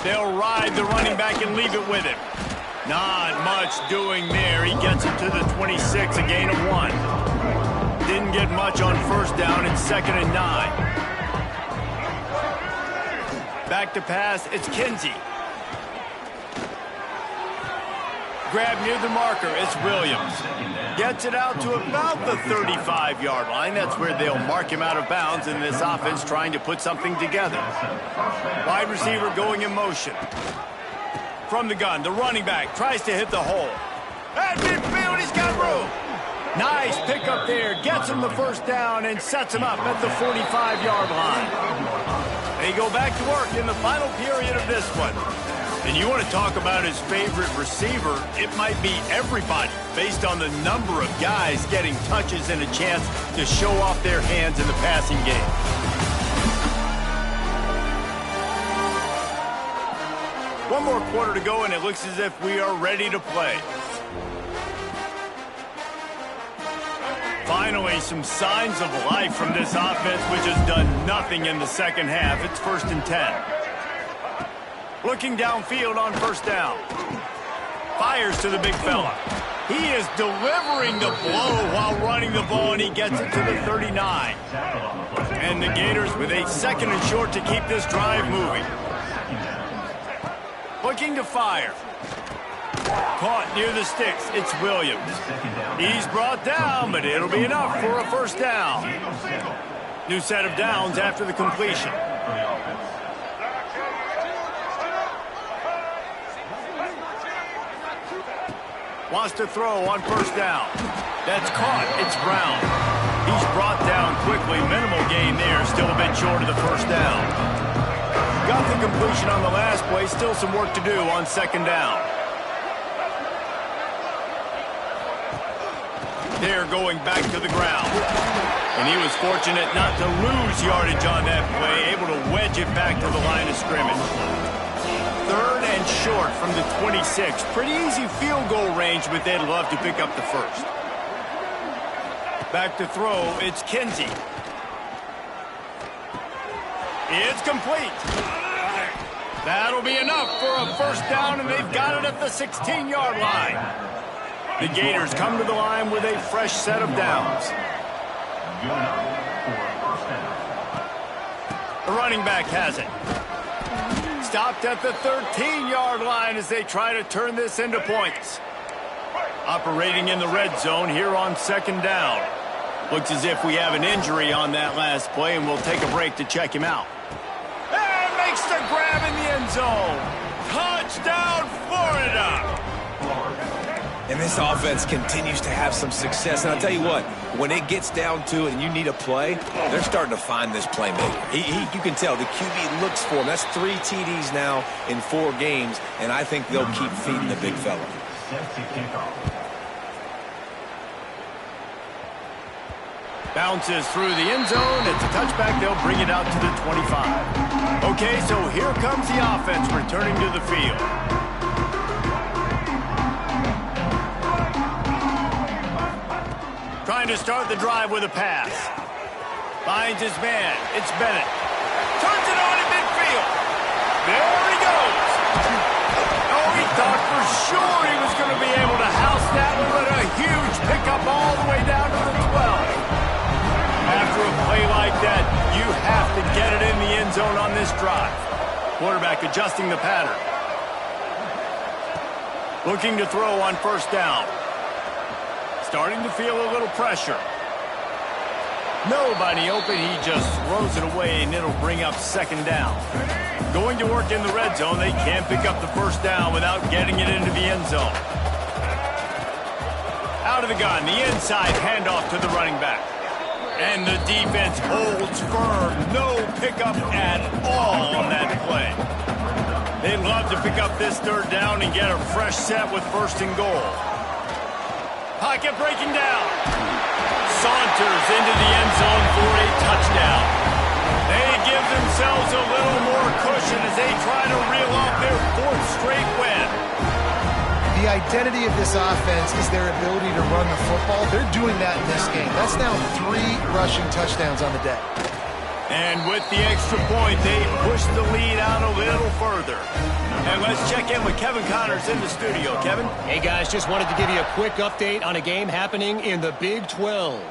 They'll ride the running back and leave it with him. Not much doing there. He gets it to the 26, a gain of 1. Didn't get much on first down. It's 2nd and 9. Back to pass. It's Kinsey. Grab near the marker. It's Williams. Gets it out to about the 35-yard line. That's where they'll mark him out of bounds in this offense trying to put something together. Wide receiver going in motion. From the gun, the running back tries to hit the hole. At midfield, he's got room. Nice pickup there. Gets him the first down and sets him up at the 45-yard line. They go back to work in the final period of this one. And you want to talk about his favorite receiver, it might be everybody, based on the number of guys getting touches and a chance to show off their hands in the passing game. One more quarter to go, and it looks as if we are ready to play. Finally, some signs of life from this offense, which has done nothing in the second half. It's 1st and 10. Looking downfield on first down. Fires to the big fella. He is delivering the blow while running the ball, and he gets it to the 39. And the Gators with a 2nd and short to keep this drive moving. Looking to fire. Caught near the sticks. It's Williams. He's brought down, but it'll be enough for a first down. New set of downs after the completion. Wants to throw on first down. That's caught. It's Brown. He's brought down quickly. Minimal gain there. Still a bit short of the first down. Got the completion on the last play. Still some work to do on 2nd down. They're going back to the ground. And he was fortunate not to lose yardage on that play. Able to wedge it back to the line of scrimmage. 3rd and short from the 26. Pretty easy field goal range, but they'd love to pick up the first. Back to throw, it's Kinsey. It's complete. That'll be enough for a first down, and they've got it at the 16-yard line. The Gators come to the line with a fresh set of downs. The running back has it. Stopped at the 13-yard line as they try to turn this into points. Operating in the red zone here on 2nd down. Looks as if we have an injury on that last play, and we'll take a break to check him out. And makes the grab in the end zone. Touchdown, Florida! And this offense continues to have some success. And I'll tell you what, when it gets down to it and you need a play, they're starting to find this playmaker. You can tell the QB looks for him. That's 3 TDs now in 4 games, and I think they'll keep feeding the big fella. Bounces through the end zone. It's a touchback. They'll bring it out to the 25. Okay, so here comes the offense returning to the field. Trying to start the drive with a pass. Finds his man. It's Bennett. Turns it on in midfield. There he goes. Oh, he thought for sure he was going to be able to house that one, but a huge pickup all the way down to the 12. After a play like that, you have to get it in the end zone on this drive. Quarterback adjusting the pattern. Looking to throw on first down. Starting to feel a little pressure. Nobody open, he just throws it away, and it'll bring up second down. Going to work in the red zone, they can't pick up the first down without getting it into the end zone. Out of the gun, the inside handoff to the running back. And the defense holds firm. No pickup at all on that play. They'd love to pick up this third down and get a fresh set with first and goal. Pocket breaking down. Saunters into the end zone for a touchdown. They give themselves a little more cushion as they try to reel off their fourth straight win. The identity of this offense is their ability to run the football. They're doing that in this game. That's now 3 rushing touchdowns on the day. And with the extra point, they push the lead out a little further. And let's check in with Kevin Connors in the studio. Kevin? Hey, guys, just wanted to give you a quick update on a game happening in the Big 12.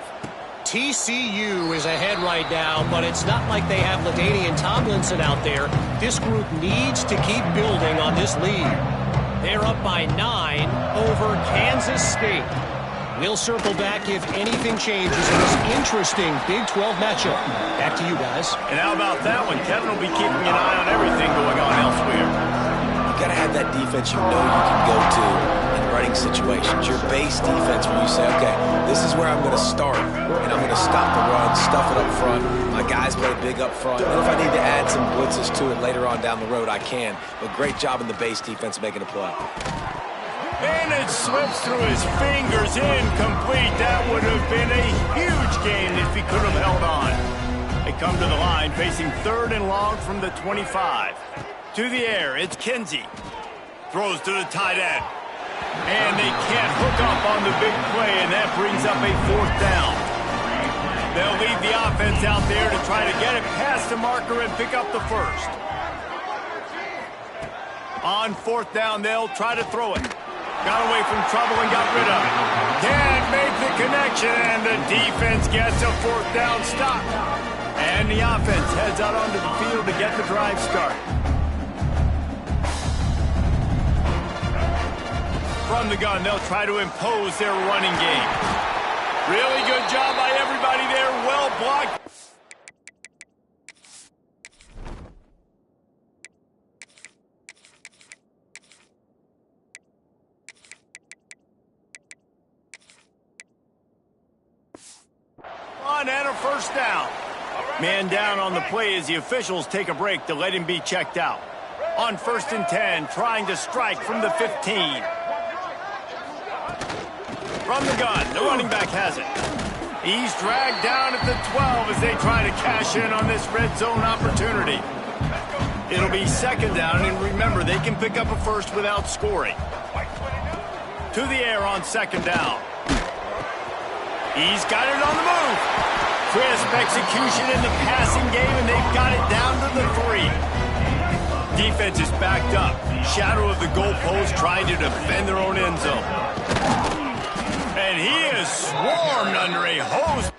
TCU is ahead right now, but it's not like they have LaDainian Tomlinson out there. This group needs to keep building on this lead. They're up by 9 over Kansas State. We'll circle back if anything changes in this interesting Big 12 matchup. Back to you guys. And how about that one? Kevin will be keeping an eye on everything going on elsewhere. You got to have that defense you know you can go to in running situations. Your base defense where you say, okay, this is where I'm going to start, and I'm going to stop the run, stuff it up front. My guys play big up front. And if I need to add some blitzes to it later on down the road, I can. But great job in the base defense making a play. And it slips through his fingers, incomplete. That would have been a huge gain if he could have held on. They come to the line, facing 3rd and long from the 25. To the air, it's Kinsey. Throws to the tight end. And they can't hook up on the big play, and that brings up a 4th down. They'll leave the offense out there to try to get it past the marker and pick up the first. On 4th down, they'll try to throw it. Got away from trouble and got rid of it. Can't make the connection, and the defense gets a 4th down stop. And the offense heads out onto the field to get the drive started. From the gun, they'll try to impose their running game. Really good job by everybody there. Well blocked. And a first down. Man down on the play as the officials take a break to let him be checked out. On 1st and 10, trying to strike from the 15. From the gun, the running back has it. He's dragged down at the 12 as they try to cash in on this red zone opportunity. It'll be 2nd down, and remember, they can pick up a first without scoring. To the air on 2nd down. He's got it on the move. Crisp execution in the passing game, and they've got it down to the 3. Defense is backed up. Shadow of the goalpost trying to defend their own end zone. And he is swarmed under a hose.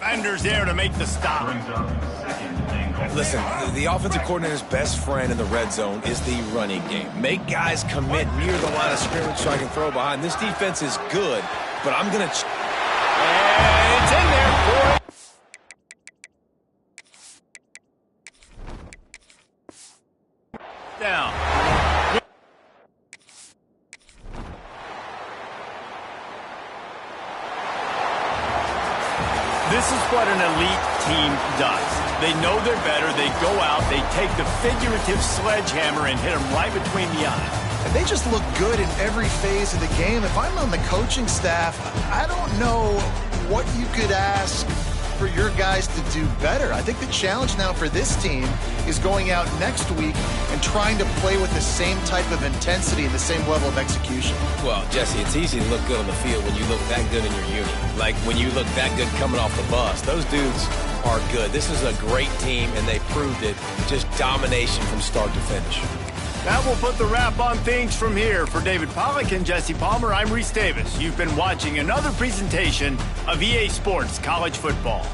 Defenders there to make the stop. Listen, the offensive coordinator's best friend in the red zone is the running game. Make guys commit near the line of scrimmage so I can throw behind. This defense is good, but I'm going to... And it's in there for it. Down. This is what an elite team does. They know they're better, they go out, they take the figurative sledgehammer and hit them right between the eyes. And they just look good in every phase of the game. If I'm on the coaching staff, I don't know what you could ask for your guys to do better. I think the challenge now for this team is going out next week and trying to play with the same type of intensity and the same level of execution. Well, Jesse, it's easy to look good on the field when you look that good in your unit. Like when you look that good coming off the bus. Those dudes are good. This is a great team, and they proved it. Just domination from start to finish. That will put the wrap on things from here. For David Pollack and Jesse Palmer, I'm Reese Davis. You've been watching another presentation of EA Sports College Football.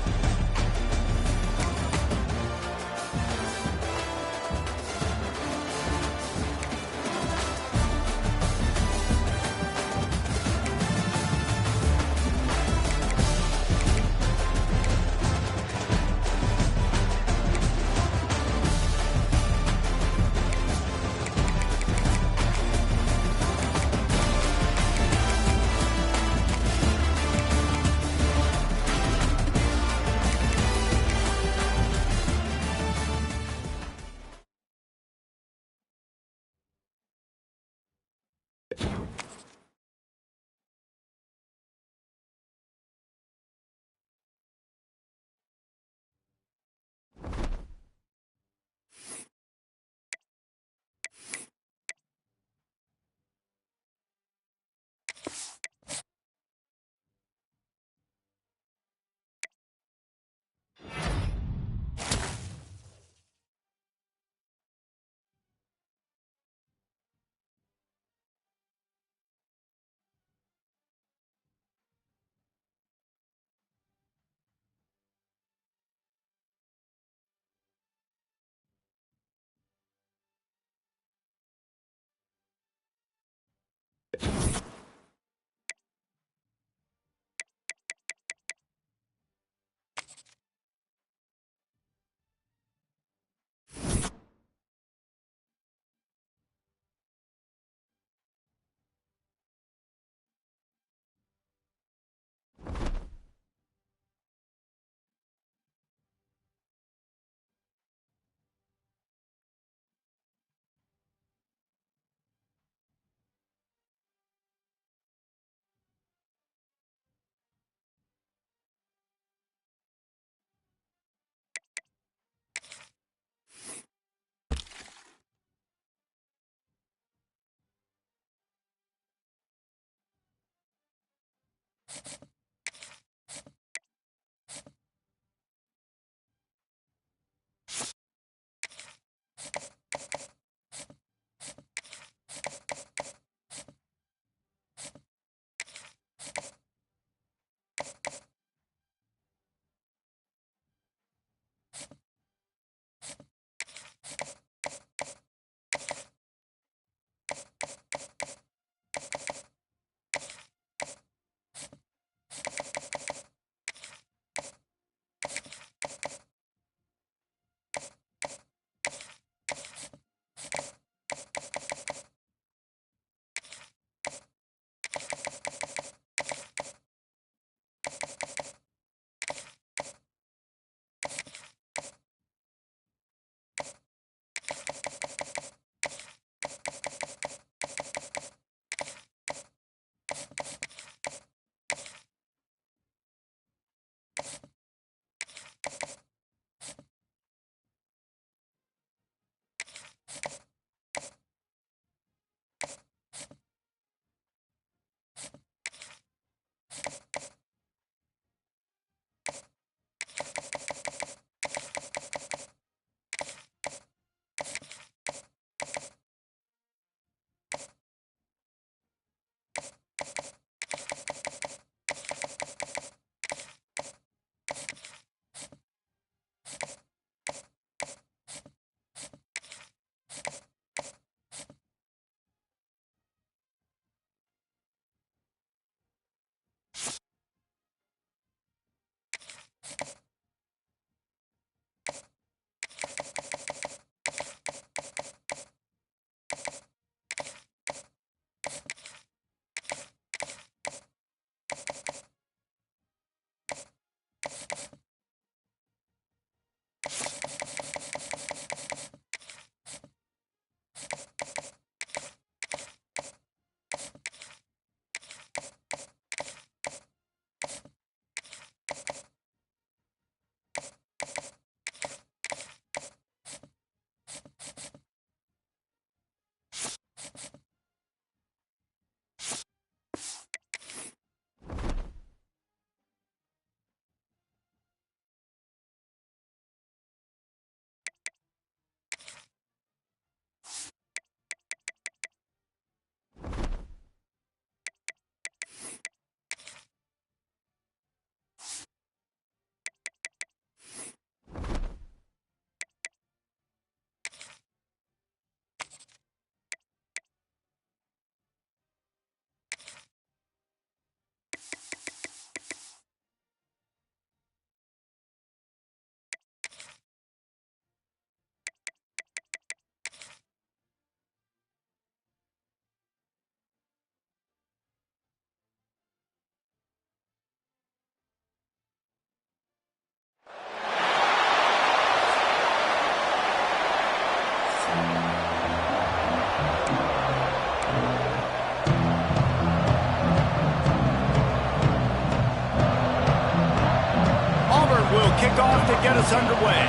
kickoff to get us underway.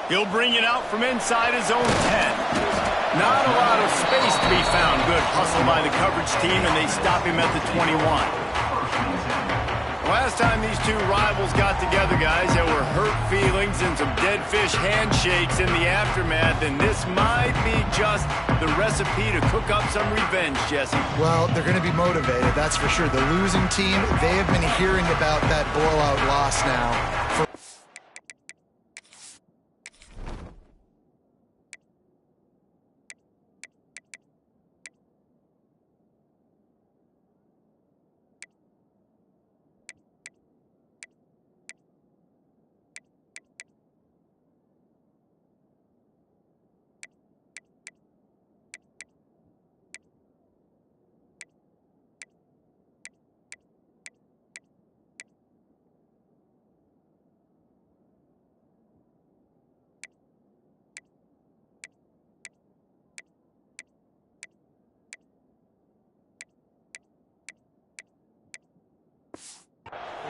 He'll bring it out from inside his own 10. Not a lot of space to be found. Good hustle by the coverage team, and they stop him at the 21. Last time these two rivals got together, guys, there were hurt feelings and some dead fish handshakes in the aftermath, and this might be just the recipe to cook up some revenge, Jesse. Well, they're going to be motivated, that's for sure. The losing team, they have been hearing about that blowout loss now for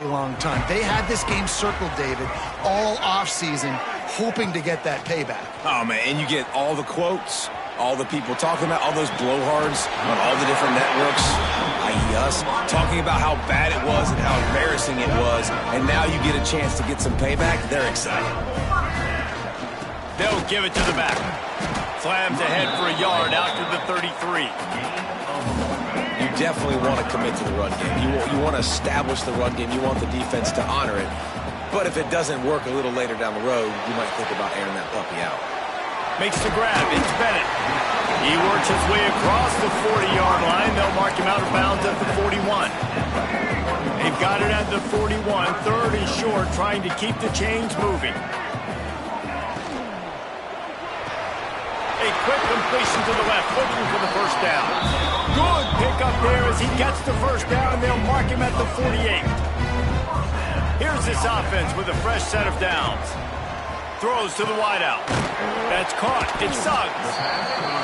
a long time. They had this game circled, David, all offseason, hoping to get that payback. Oh, man, and you get all the quotes, all the people talking about, all those blowhards on all the different networks, i.e. us, talking about how bad it was and how embarrassing it was, and now you get a chance to get some payback. They're excited. They'll give it to the back. Slams ahead for a yard out to the 33. You definitely want to commit to the run game. You want to establish the run game. You want the defense to honor it. But if it doesn't work a little later down the road, you might think about airing that puppy out. Makes the grab. It's Bennett. He works his way across the 40-yard line. They'll mark him out of bounds at the 41. They've got it at the 41. Third and short, trying to keep the chains moving. A quick completion to the left, looking for the first down. Good pick up there as he gets the first down. They'll mark him at the 48. Here's this offense with a fresh set of downs. Throws to the wideout. That's caught. It's Suggs.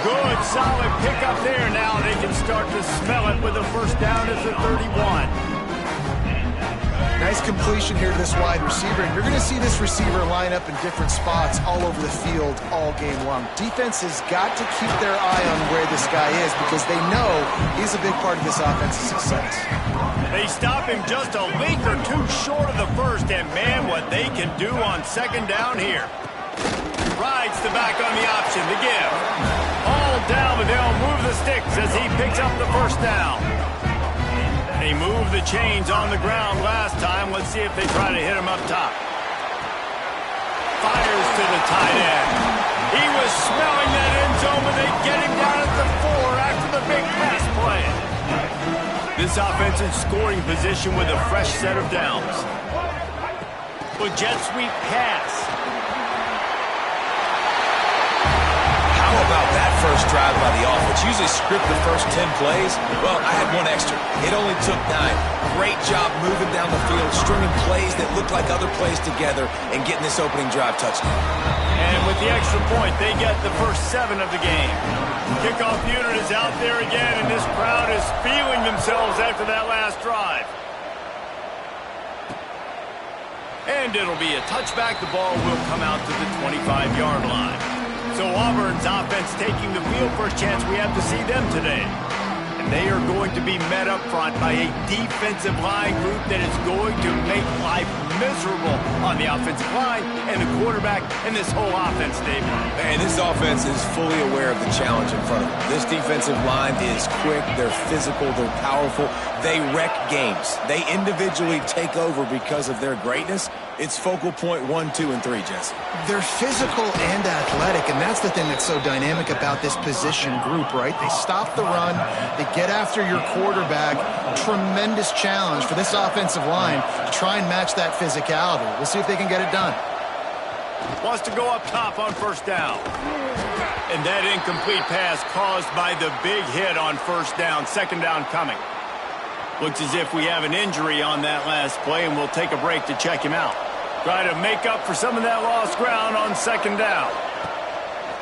Good, solid pick up there. Now they can start to smell it with a first down at the 31. Nice completion here to this wide receiver, and you're going to see this receiver line up in different spots all over the field all game long. Defense has got to keep their eye on where this guy is because they know he's a big part of this offense's success. They stop him just a length or two short of the first, and man, what they can do on second down here. Rides the back on the option, the give. All down, but they'll move the sticks as he picks up the first down. They moved the chains on the ground last time. Let's see if they try to hit him up top. Fires to the tight end. He was smelling that end zone, but they get him down at the 4 after the big pass play. This offense in scoring position with a fresh set of downs. With jet sweep pass. How about that first drive by the offense? Usually script the first 10 plays. Well, I had one extra. It only took 9. Great job moving down the field, stringing plays that look like other plays together, and getting this opening drive touchdown. And with the extra point, they get the first 7 of the game. Kickoff unit is out there again, and this crowd is feeling themselves after that last drive. And it'll be a touchback. The ball will come out to the 25-yard line. So Auburn's offense taking the field. First chance we have to see them today. And they are going to be met up front by a defensive line group that is going to make life miserable on the offensive line and the quarterback and this whole offense, David. And this offense is fully aware of the challenge in front of them. This defensive line is quick, they're physical, they're powerful. They wreck games. They individually take over because of their greatness. It's focal point 1, 2, and 3, Jesse. They're physical and athletic, and that's the thing that's so dynamic about this position group, right? They stop the run, they get after your quarterback. Tremendous challenge for this offensive line to try and match that physicality. We'll see if they can get it done. Wants to go up top on first down. And that incomplete pass caused by the big hit on first down. Second down coming. Looks as if we have an injury on that last play, and we'll take a break to check him out. Try to make up for some of that lost ground on second down.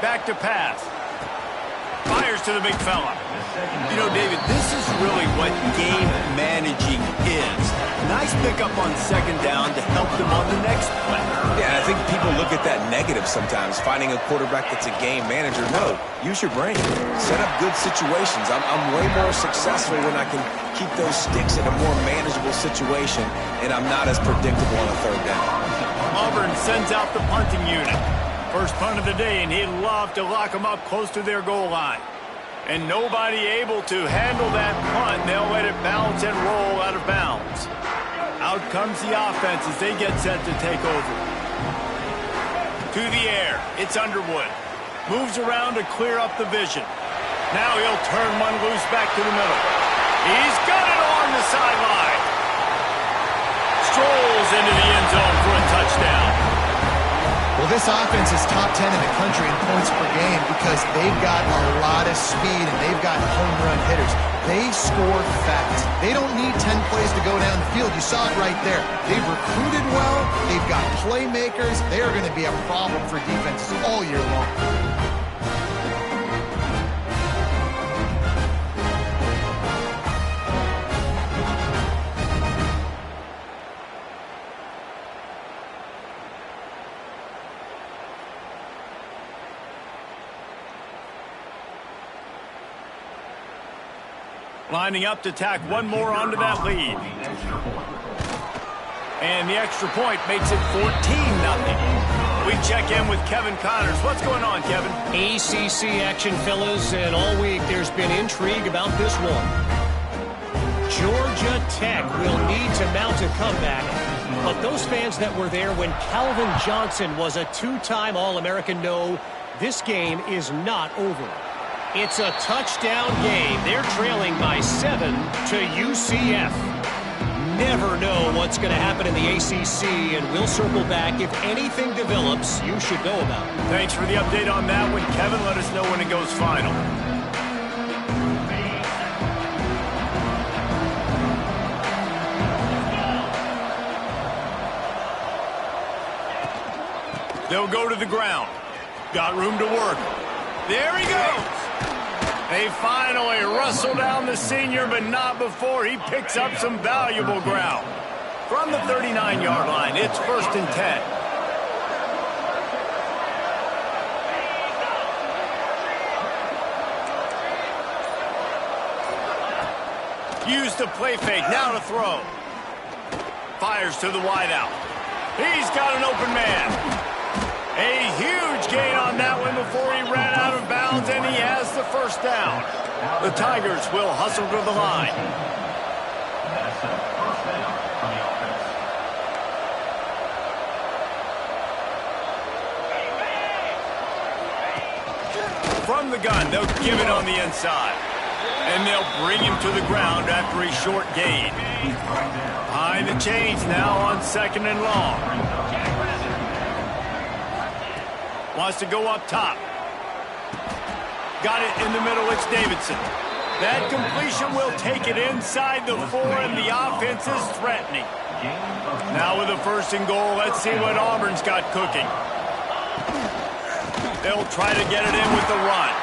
Back to pass. Fires to the big fella. You know, David, this is really what game managing is. Nice pickup on second down to help them on the next play. Yeah, I think people look at that negative sometimes, finding a quarterback that's a game manager. No, use your brain. Set up good situations. I'm way more successful when I can keep those sticks in a more manageable situation, and I'm not as predictable on a third down. Auburn sends out the punting unit. First punt of the day, and he'd love to lock them up close to their goal line. And nobody able to handle that punt. They'll let it bounce and roll out of bounds. Out comes the offense as they get set to take over. To the air. It's Underwood. Moves around to clear up the vision. Now he'll turn one loose back to the middle. He's got it on the sideline. Strolls into the end zone for a touchdown. Well, this offense is top 10 in the country in points per game because they've got a lot of speed and they've got home run hitters. They score fast. They don't need 10 plays to go down the field. You saw it right there. They've recruited well. They've got playmakers. They are going to be a problem for defenses all year long. Lining up to tack one more onto that lead. And the extra point makes it 14-0. We check in with Kevin Connors. What's going on, Kevin? ACC action, fellas, and all week there's been intrigue about this one. Georgia Tech will need to mount a comeback, but those fans that were there when Calvin Johnson was a two-time All-American know this game is not over. It's a touchdown game. They're trailing by 7 to UCF. Never know what's going to happen in the ACC, and we'll circle back if anything develops you should know about. Thanks for the update on that one, Kevin. Let us know when it goes final. They'll go to the ground. Got room to work. There he goes. They finally wrestle down the senior, but not before he picks up some valuable ground. From the 39-yard line, it's 1st and 10. Use the play fake, now to throw. Fires to the wideout. He's got an open man. A huge gain on that one before he ran out of bounds, and he has the first down. The Tigers will hustle to the line. That's a first down for the offense. From the gun, they'll give it on the inside. And they'll bring him to the ground after a short gain. Behind the chains now on 2nd and long. Wants to go up top. Got it in the middle. It's Davidson. That completion will take it inside the 4, and the offense is threatening. Now with a 1st and goal, let's see what Auburn's got cooking. They'll try to get it in with the run.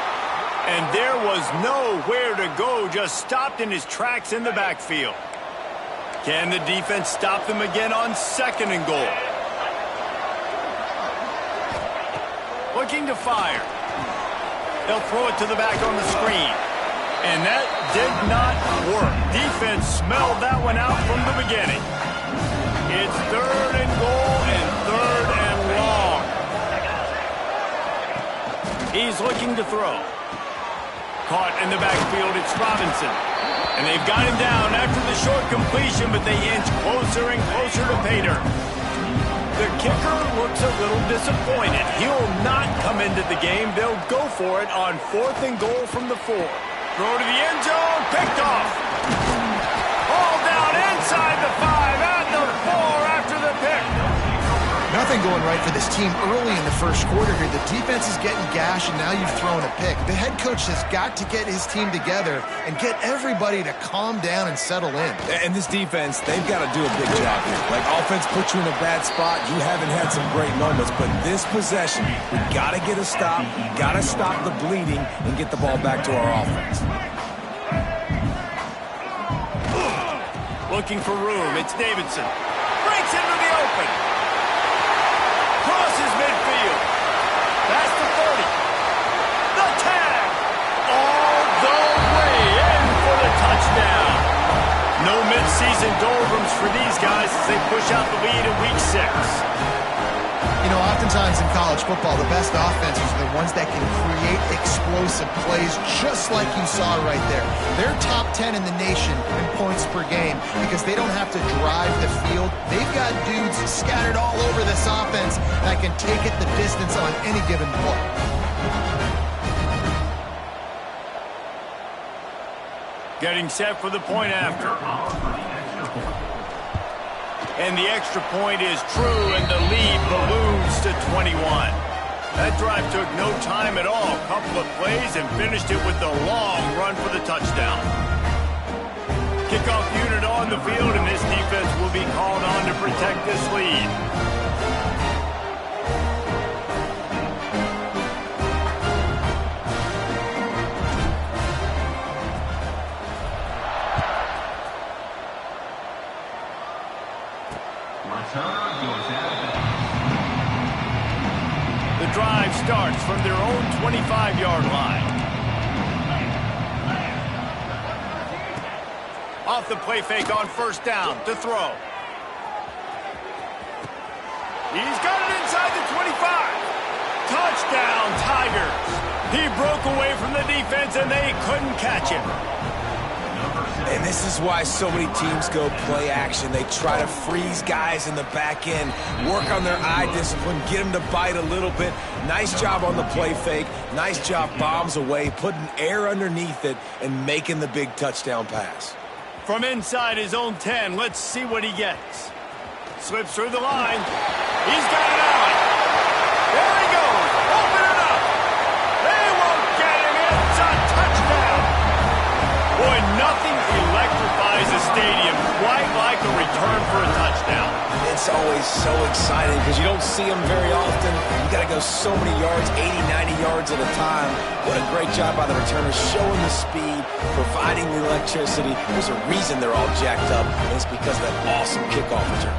And there was nowhere to go, just stopped in his tracks in the backfield. Can the defense stop them again on 2nd and goal? Looking to fire. They'll throw it to the back on the screen. And that did not work. Defense smelled that one out from the beginning. It's 3rd and goal and 3rd and long. He's looking to throw. Caught in the backfield, it's Robinson. And they've got him down after the short completion, but they inch closer and closer to pay dirt. The kicker looks a little disappointed. He'll not come into the game. They'll go for it on 4th and goal from the 4. Throw to the end zone, picked off. Ball down inside the 5, at the 4 after the pick. Nothing going right for this team early in the first quarter here. The defense is getting gashed, and now you've thrown a pick. The head coach has got to get his team together and get everybody to calm down and settle in. And this defense, they've got to do a big job here. Like, offense puts you in a bad spot. You haven't had some great moments, but this possession, we got to get a stop. Got to stop the bleeding and get the ball back to our offense. Looking for room. It's Davidson. Breaks into the open. Crosses midfield. Past the 30. The tag. All the way in for the touchdown. No midseason doldrums for these guys as they push out the lead in Week 6. You know, oftentimes in college football, the best offenses are the ones that can create explosive plays just like you saw right there. They're top 10 in the nation in points per game because they don't have to drive the field. They've got dudes scattered all over this offense that can take it the distance on any given play. Getting set for the point after. And the extra point is true, and the lead balloons to 21. That drive took no time at all. Couple of plays and finished it with a long run for the touchdown. Kickoff unit on the field, and this defense will be called on to protect this lead. The drive starts from their own 25-yard line. Off the play fake on first down to throw. He's got it inside the 25. Touchdown, Tigers. He broke away from the defense, and they couldn't catch him. And this is why so many teams go play action. They try to freeze guys in the back end, work on their eye discipline, get them to bite a little bit. Nice job on the play fake. Nice job bombs away, putting air underneath it, and making the big touchdown pass. From inside his own 10, let's see what he gets. Slips through the line. He's got it out. There he goes. Open it up. They won't get him. It's a touchdown. Boy, nothing electrifies a stadium quite like a return for a touchdown. It's always so exciting because you don't see them very often. You got to go so many yards, 80, 90 yards at a time. What a great job by the returners, showing the speed, providing the electricity. There's a reason they're all jacked up, and it's because of that awesome kickoff return.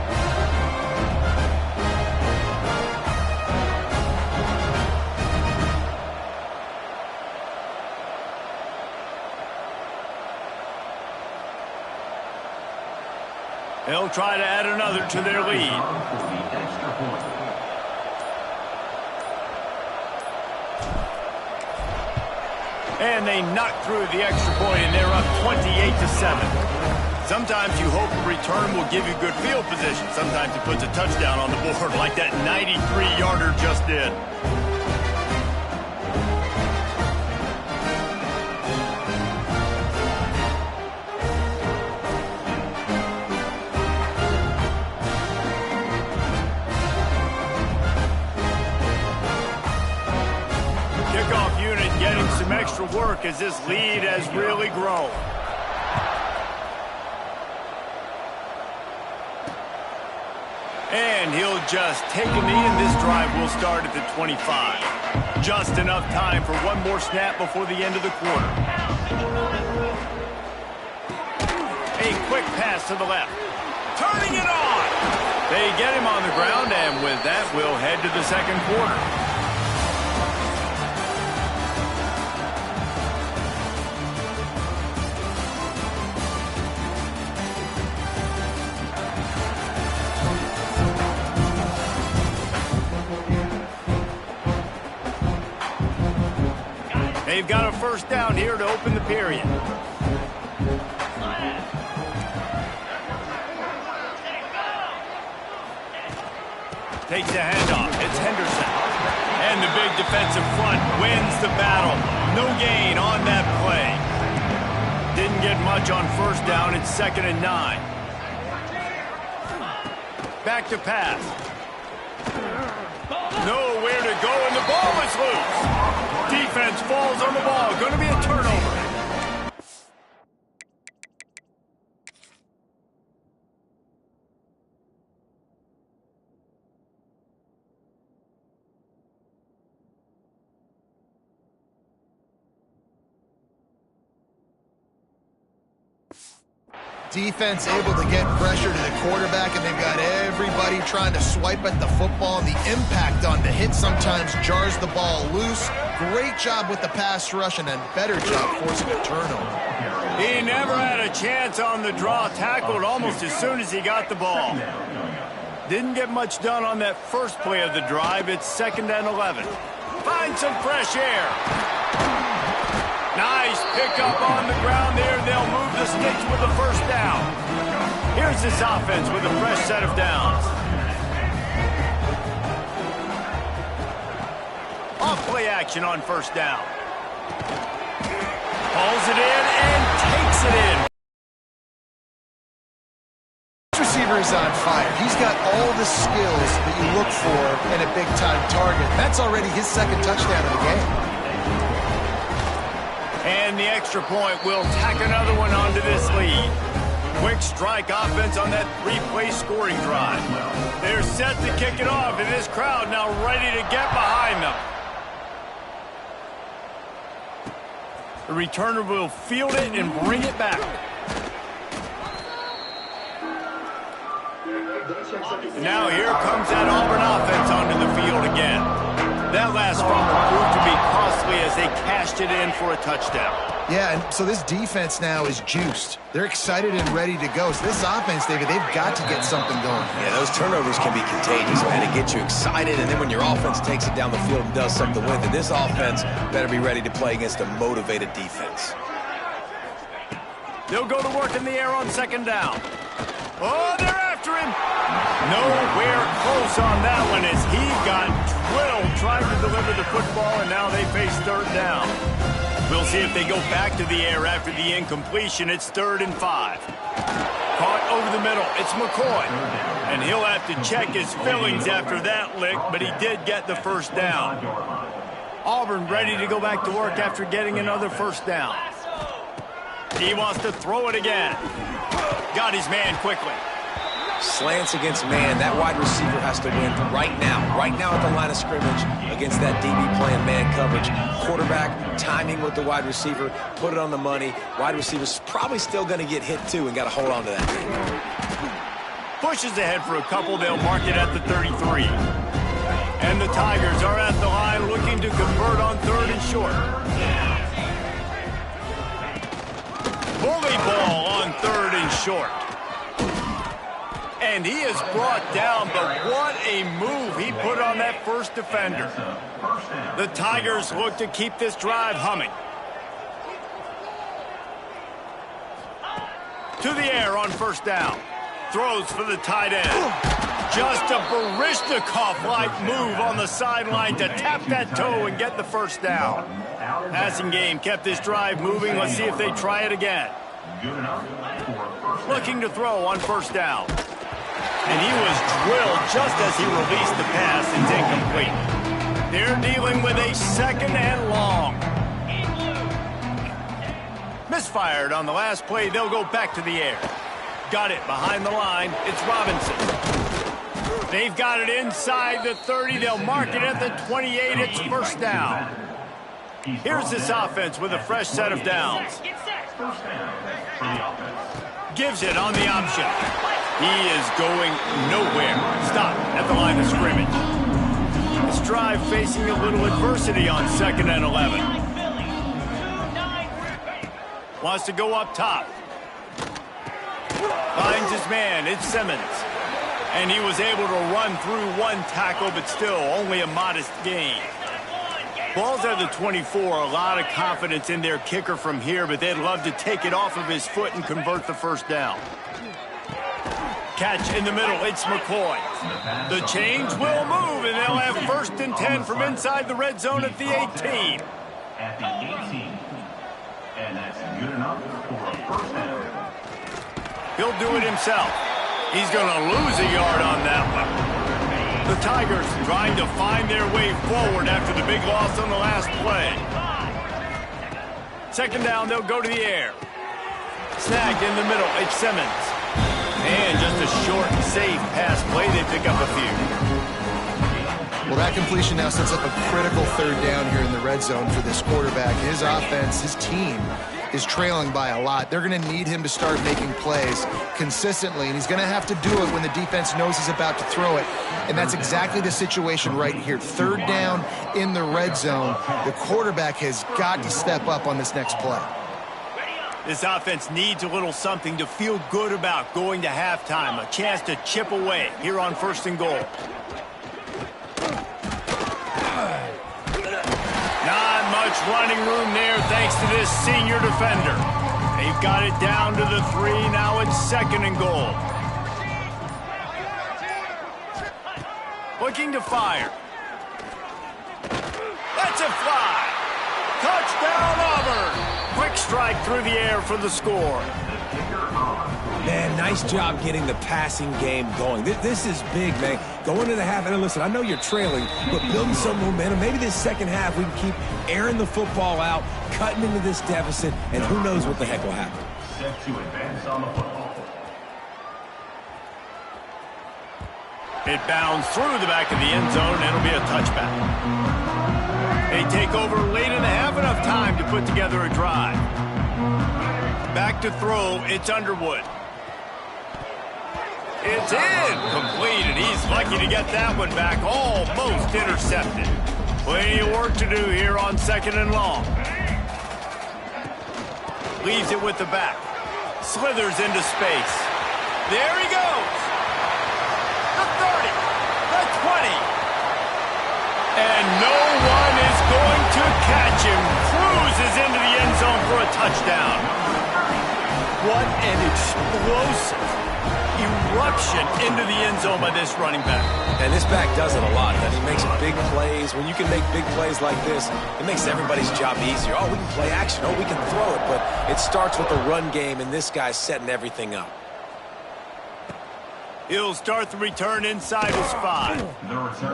They'll try to add another to their lead. And they knock through the extra point, and they're up 28-7. Sometimes you hope a return will give you good field position. Sometimes it puts a touchdown on the board like that 93-yarder just did. Getting some extra work as this lead has really grown. And he'll just take a knee, and this drive will start at the 25. Just enough time for one more snap before the end of the quarter. A quick pass to the left. Turning it on! They get him on the ground, and with that, we'll head to the second quarter. They've got a first down here to open the period. Takes the handoff. It's Henderson. And the big defensive front wins the battle. No gain on that play. Didn't get much on first down. It's 2nd and 9. Back to pass. Nowhere to go, and the ball is loose. Defense falls on the ball. Going to be a turnover. defense able to get pressure to the quarterback, and they've got everybody trying to swipe at the football, and the impact on the hit sometimes jars the ball loose. Great job with the pass rush, and a better job forcing a turnover. He never had a chance on the draw, tackled almost as soon as he got the ball. Didn't get much done on that first play of the drive. It's 2nd and 11. Find some fresh air. Nice pickup on the ground there. They'll move the sticks with the first down. Here's this offense with a fresh set of downs. Off-play action on first down. Pulls it in and takes it in. This receiver is on fire. He's got all the skills that you look for in a big-time target. That's already his 2nd touchdown of the game. And the extra point will tack another one onto this lead. Quick strike offense on that 3-play scoring drive. They're set to kick it off, and this crowd now ready to get behind them. The returner will field it and bring it back. And now here comes that Auburn offense onto the field again. That last fumble proved to be costly as they cashed it in for a touchdown. Yeah, and so this defense now is juiced. They're excited and ready to go. So this offense, David, they've got to get something going. Yeah, those turnovers can be contagious, man. It gets you excited, and then when your offense takes it down the field and does something with it, this offense better be ready to play against a motivated defense. They'll go to work in the air on 2nd down. Oh, they're after him. Nowhere close on that one as he got drilled trying to deliver the football, and now they face 3rd down. We'll see if they go back to the air after the incompletion. It's 3rd and 5. Caught over the middle. It's McCoy. And he'll have to check his fillings after that lick, but he did get the first down. Auburn ready to go back to work after getting another first down. He wants to throw it again. Got his man quickly. Slants against man. That wide receiver has to win right now at the line of scrimmage against that DB playing man coverage. Quarterback, timing with the wide receiver, put it on the money. Wide receiver's probably still going to get hit too and got to hold on to that. Pushes ahead for a couple. They'll mark it at the 33. And the Tigers are at the line looking to convert on 3rd and short. Bully ball on 3rd and short. And he is brought down, but what a move he put on that first defender. The Tigers look to keep this drive humming. To the air on 1st down. Throws for the tight end. Just a Baryshnikov-like move on the sideline to tap that toe and get the first down. Passing game kept this drive moving. Let's see if they try it again. Looking to throw on 1st down. And he was drilled just as he released the pass. It's incomplete. They're dealing with a 2nd and long. Misfired on the last play. They'll go back to the air. Got it behind the line. It's Robinson. They've got it inside the 30. They'll mark it at the 28. It's 1st down. Here's this offense with a fresh set of downs. Gives it on the option. He is going nowhere. Stop at the line of scrimmage. This drive facing a little adversity on 2nd and 11. Wants to go up top. Finds his man. It's Simmons. And he was able to run through one tackle, but still only a modest gain. Ball's at the 24. A lot of confidence in their kicker from here, but they'd love to take it off of his foot and convert the first down. Catch in the middle. It's McCoy. The change will move, and they'll have 1st and 10 from inside the red zone at the 18. At the 18. And that's good enough for a first down. He'll do it himself. He's going to lose a yard on that one. The Tigers trying to find their way forward after the big loss on the last play. 2nd down, they'll go to the air. Snagged in the middle. It's Simmons. And just a short, safe pass play. They pick up a few. Well, that completion now sets up a critical 3rd down here in the red zone for this quarterback. His offense, his team, is trailing by a lot. They're going to need him to start making plays consistently, and he's going to have to do it when the defense knows he's about to throw it. And that's exactly the situation right here. Third down in the red zone. The quarterback has got to step up on this next play. This offense needs a little something to feel good about going to halftime. A chance to chip away here on 1st and goal. Not much running room there thanks to this senior defender. They've got it down to the 3. Now it's 2nd and goal. Looking to fire. That's a fly. Touchdown, Auburn. Quick strike through the air for the score. Man, nice job getting the passing game going. This is big, man. Going to the half, and listen, I know you're trailing, but building some momentum. Maybe this second half we can keep airing the football out, cutting into this deficit, and who knows what the heck will happen. Set to advance on the football. It bounds through the back of the end zone, and it'll be a touchback. They take over late in the half, enough time to put together a drive. Back to throw, it's Underwood. It's in, complete, and he's lucky to get that one back, almost intercepted. Plenty of work to do here on 2nd and long. Leaves it with the back. Slithers into space. There he goes. The 30, the 20. And no one is going to catch him. Cruises into the end zone for a touchdown. What an explosive eruption into the end zone by this running back. And this back does it a lot. He makes big plays. When you can make big plays like this, it makes everybody's job easier. Oh, we can play action. Oh, we can throw it. But it starts with the run game, and this guy's setting everything up. He'll start the return inside his 5.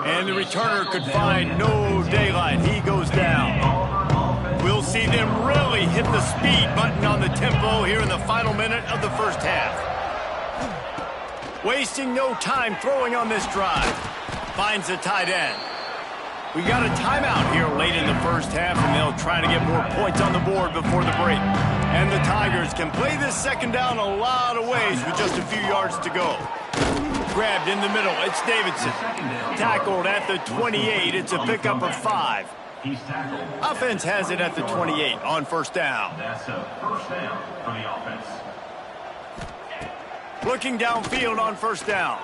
And the returner could find no daylight. He goes down. We'll see them really hit the speed button on the tempo here in the final minute of the first half. Wasting no time throwing on this drive. Finds the tight end. We got a timeout here late in the first half, and they'll try to get more points on the board before the break. And the Tigers can play this second down a lot of ways with just a few yards to go. Grabbed in the middle, it's Davidson. Tackled at the 28, it's a pickup of 5. Offense has it at the 28 on 1st down. That's a 1st down for the offense. Looking downfield on 1st down.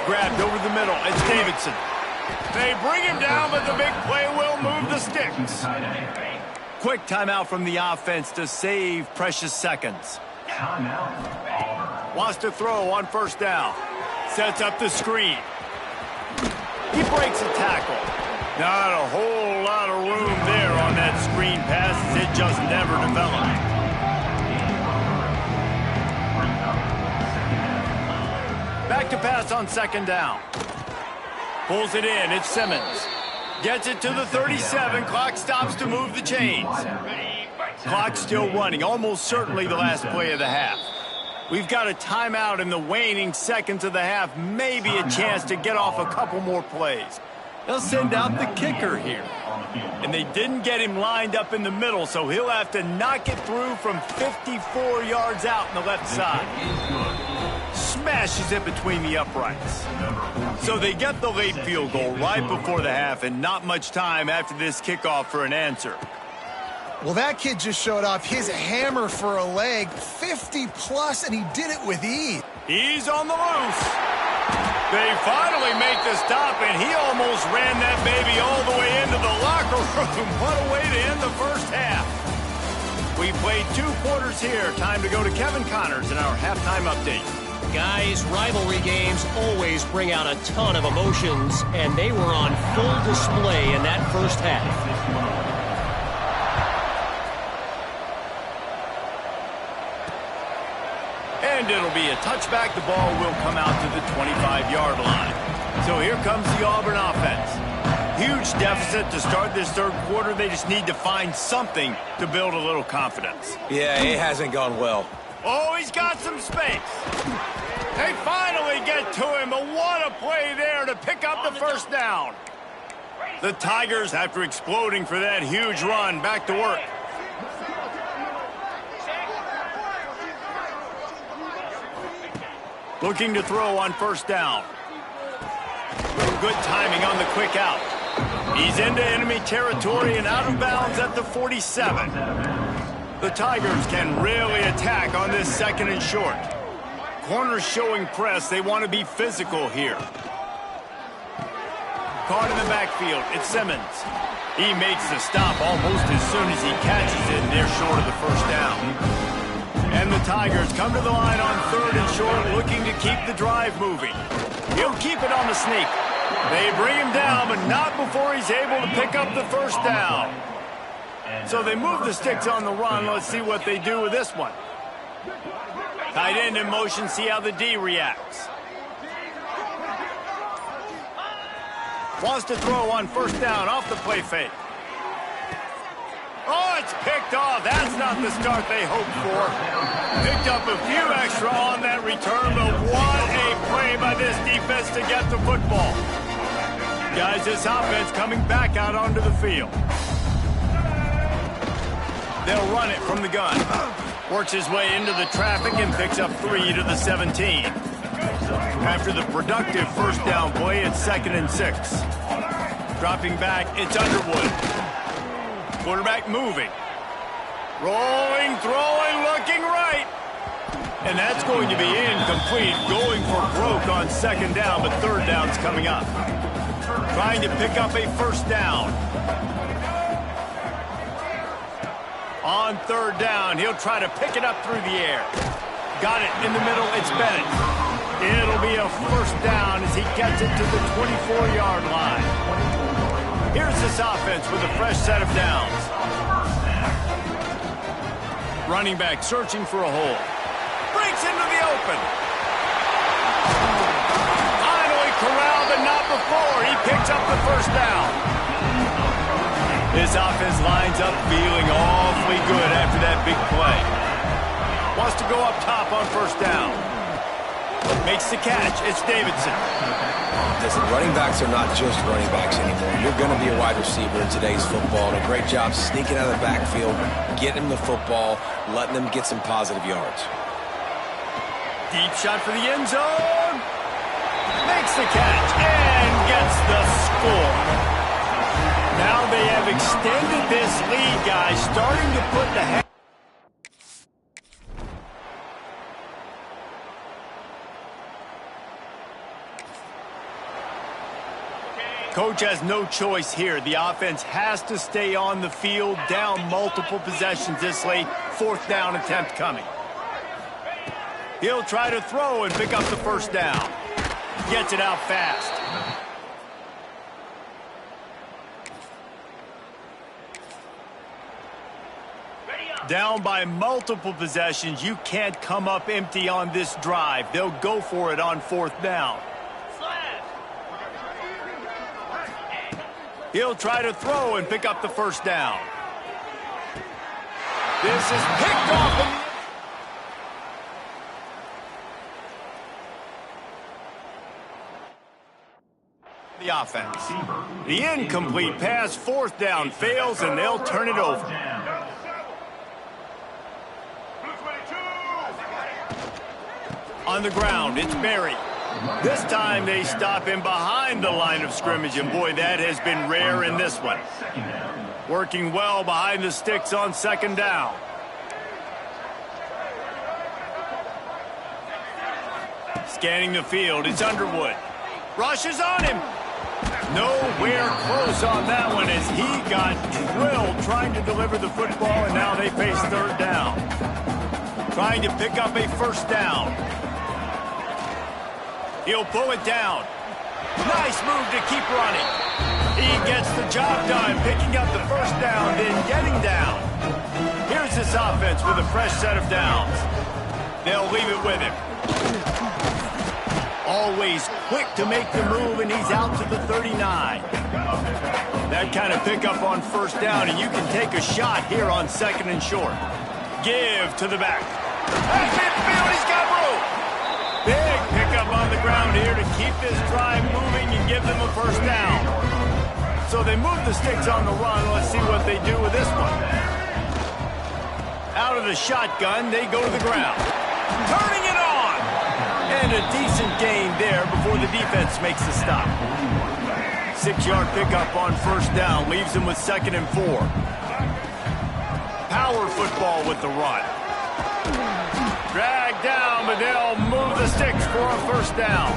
Grabbed over the middle, it's Davidson. They bring him down, but the big play will move the sticks. Quick timeout from the offense to save precious seconds. Timeout, Auburn. Wants to throw on 1st down. Sets up the screen. He breaks a tackle. Not a whole lot of room there on that screen pass, as it just never developed. Back to pass on 2nd down. Pulls it in, it's Simmons. Gets it to the 37, clock stops to move the chains. Clock still running, almost certainly the last play of the half. We've got a timeout in the waning seconds of the half, maybe a chance to get off a couple more plays. They'll send out the kicker here. And they didn't get him lined up in the middle, so he'll have to knock it through from 54 yards out on the left side. Smashes it between the uprights. So they get the late field goal right before the half, and not much time after this kickoff for an answer. Well, that kid just showed off his hammer for a leg, 50-plus, and he did it with ease. He's on the loose. They finally make the stop, and he almost ran that baby all the way into the locker room. What a way to end the first half. We played 2 quarters here. Time to go to Kevin Connors in our halftime update. Guys, rivalry games always bring out a ton of emotions, and they were on full display in that first half. And it'll be a touchback. The ball will come out to the 25-yard line. So here comes the Auburn offense. Huge deficit to start this third quarter. They just need to find something to build a little confidence. Yeah, it hasn't gone well. Oh, he's got some space. They finally get to him, but what a play there to pick up the first down. The Tigers, after exploding for that huge run, back to work. Looking to throw on first down. Good timing on the quick out. He's into enemy territory and out of bounds at the 47. The Tigers can really attack on this second and short. Corners showing press. They want to be physical here. Caught in the backfield. It's Simmons. He makes the stop almost as soon as he catches it, and they're short of the first down. And the Tigers come to the line on third and short, looking to keep the drive moving. He'll keep it on the sneak. They bring him down, but not before he's able to pick up the first down. So they move the sticks on the run. Let's see what they do with this one. Tight end in motion, see how the D reacts. Wants to throw on first down off the play fake. Oh, it's picked off. That's not the start they hoped for. Picked up a few extra on that return, but what a play by this defense to get the football. Guys, this offense coming back out onto the field. They'll run it from the gun. Works his way into the traffic and picks up 3 to the 17. After the productive first down play, it's 2nd and 6. Dropping back, it's Underwood. Quarterback moving. Rolling, throwing, looking right. And that's going to be incomplete. Going for broke on 2nd down, but 3rd down's coming up. Trying to pick up a first down. On 3rd down, he'll try to pick it up through the air. Got it in the middle, it's Bennett. It'll be a first down as he gets it to the 24-yard line. Here's this offense with a fresh set of downs. Running back searching for a hole. Breaks into the open. Finally corralled, but not before. He picks up the first down. This offense lines up feeling awfully good after that big play. Wants to go up top on first down. Makes the catch. It's Davidson. Listen, running backs are not just running backs anymore. You're going to be a wide receiver in today's football. And a great job sneaking out of the backfield, getting him the football, letting him get some positive yards. Deep shot for the end zone. Makes the catch and gets the score. Now they have extended this lead, guys, starting to put the head. Coach has no choice here. The offense has to stay on the field, down multiple possessions this late. 4th down attempt coming. He'll try to throw and pick up the first down. Gets it out fast. Down by multiple possessions. You can't come up empty on this drive. They'll go for it on 4th down. He'll try to throw and pick up the first down. This is picked off. The offense. The incomplete pass, 4th down, fails, and they'll turn it over. On the ground, it's Berry. This time they stop him behind the line of scrimmage, and boy, that has been rare in this one. Working well behind the sticks on 2nd down. Scanning the field, it's Underwood. Rushes on him. Nowhere close on that one as he got drilled trying to deliver the football, and now they face 3rd down. Trying to pick up a first down. He'll pull it down. Nice move to keep running. He gets the job done, picking up the first down, then getting down. Here's this offense with a fresh set of downs. They'll leave it with him. Always quick to make the move, and he's out to the 39. That kind of pickup on first down, and you can take a shot here on 2nd and short. Give to the back. At midfield, he's got room. Big pickup on the ground here to keep this drive moving and give them a first down. So they move the sticks on the run. Let's see what they do with this one. Out of the shotgun, they go to the ground. Turning it on. And And a decent gain there before the defense makes the stop. 6-yard pickup on first down leaves him with 2nd and 4. Power football with the run. Drag down, but they'll move the sticks for a first down.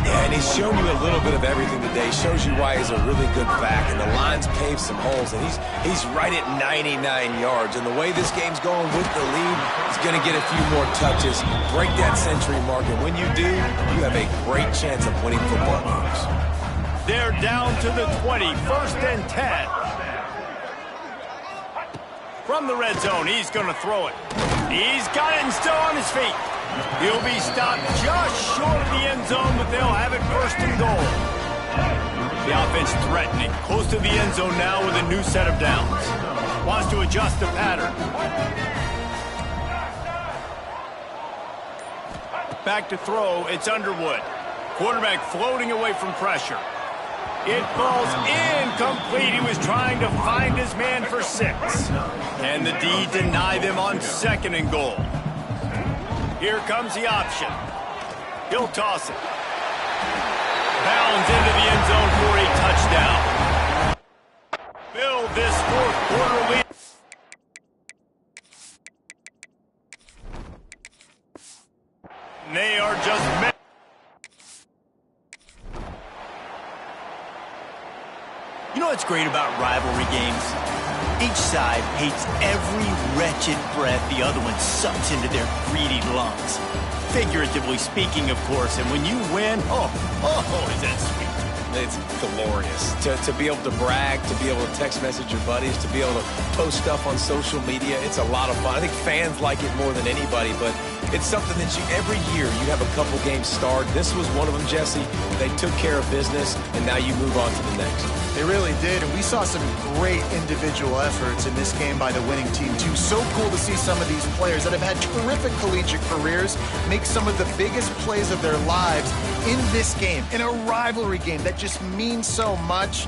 Yeah, and he's shown you a little bit of everything today. Shows you why he's a really good back. And the line's paved some holes, and he's right at 99 yards. And the way this game's going with the lead, he's going to get a few more touches, break that century mark. And when you do, you have a great chance of winning football games. They're down to the 20, 1st and 10. From the red zone, he's going to throw it. He's got it and still on his feet. He'll be stopped just short of the end zone, but they'll have it 1st and goal. The offense threatening, close to the end zone now with a new set of downs. Wants to adjust the pattern. Back to throw, it's Underwood. Quarterback floating away from pressure. It falls incomplete. He was trying to find his man for 6. And the D deny them on 2nd and goal. Here comes the option. He'll toss it. Bounds into the end zone for a touchdown. Build this 4th quarter lead. They are just... You know what's great about rivalry games? Each side hates every wretched breath the other one sucks into their greedy lungs. Figuratively speaking, of course, and when you win, is that sweet. It's glorious. To be able to brag, to be able to text message your buddies, to be able to post stuff on social media, it's a lot of fun. I think fans like it more than anybody, but it's something that every year you have a couple games start. This was one of them, Jesse. They took care of business, and now you move on to the next. They really did, and we saw some great individual efforts in this game by the winning team, too. So cool to see some of these players that have had terrific collegiate careers make some of the biggest plays of their lives in this game, in a rivalry game that just means so much.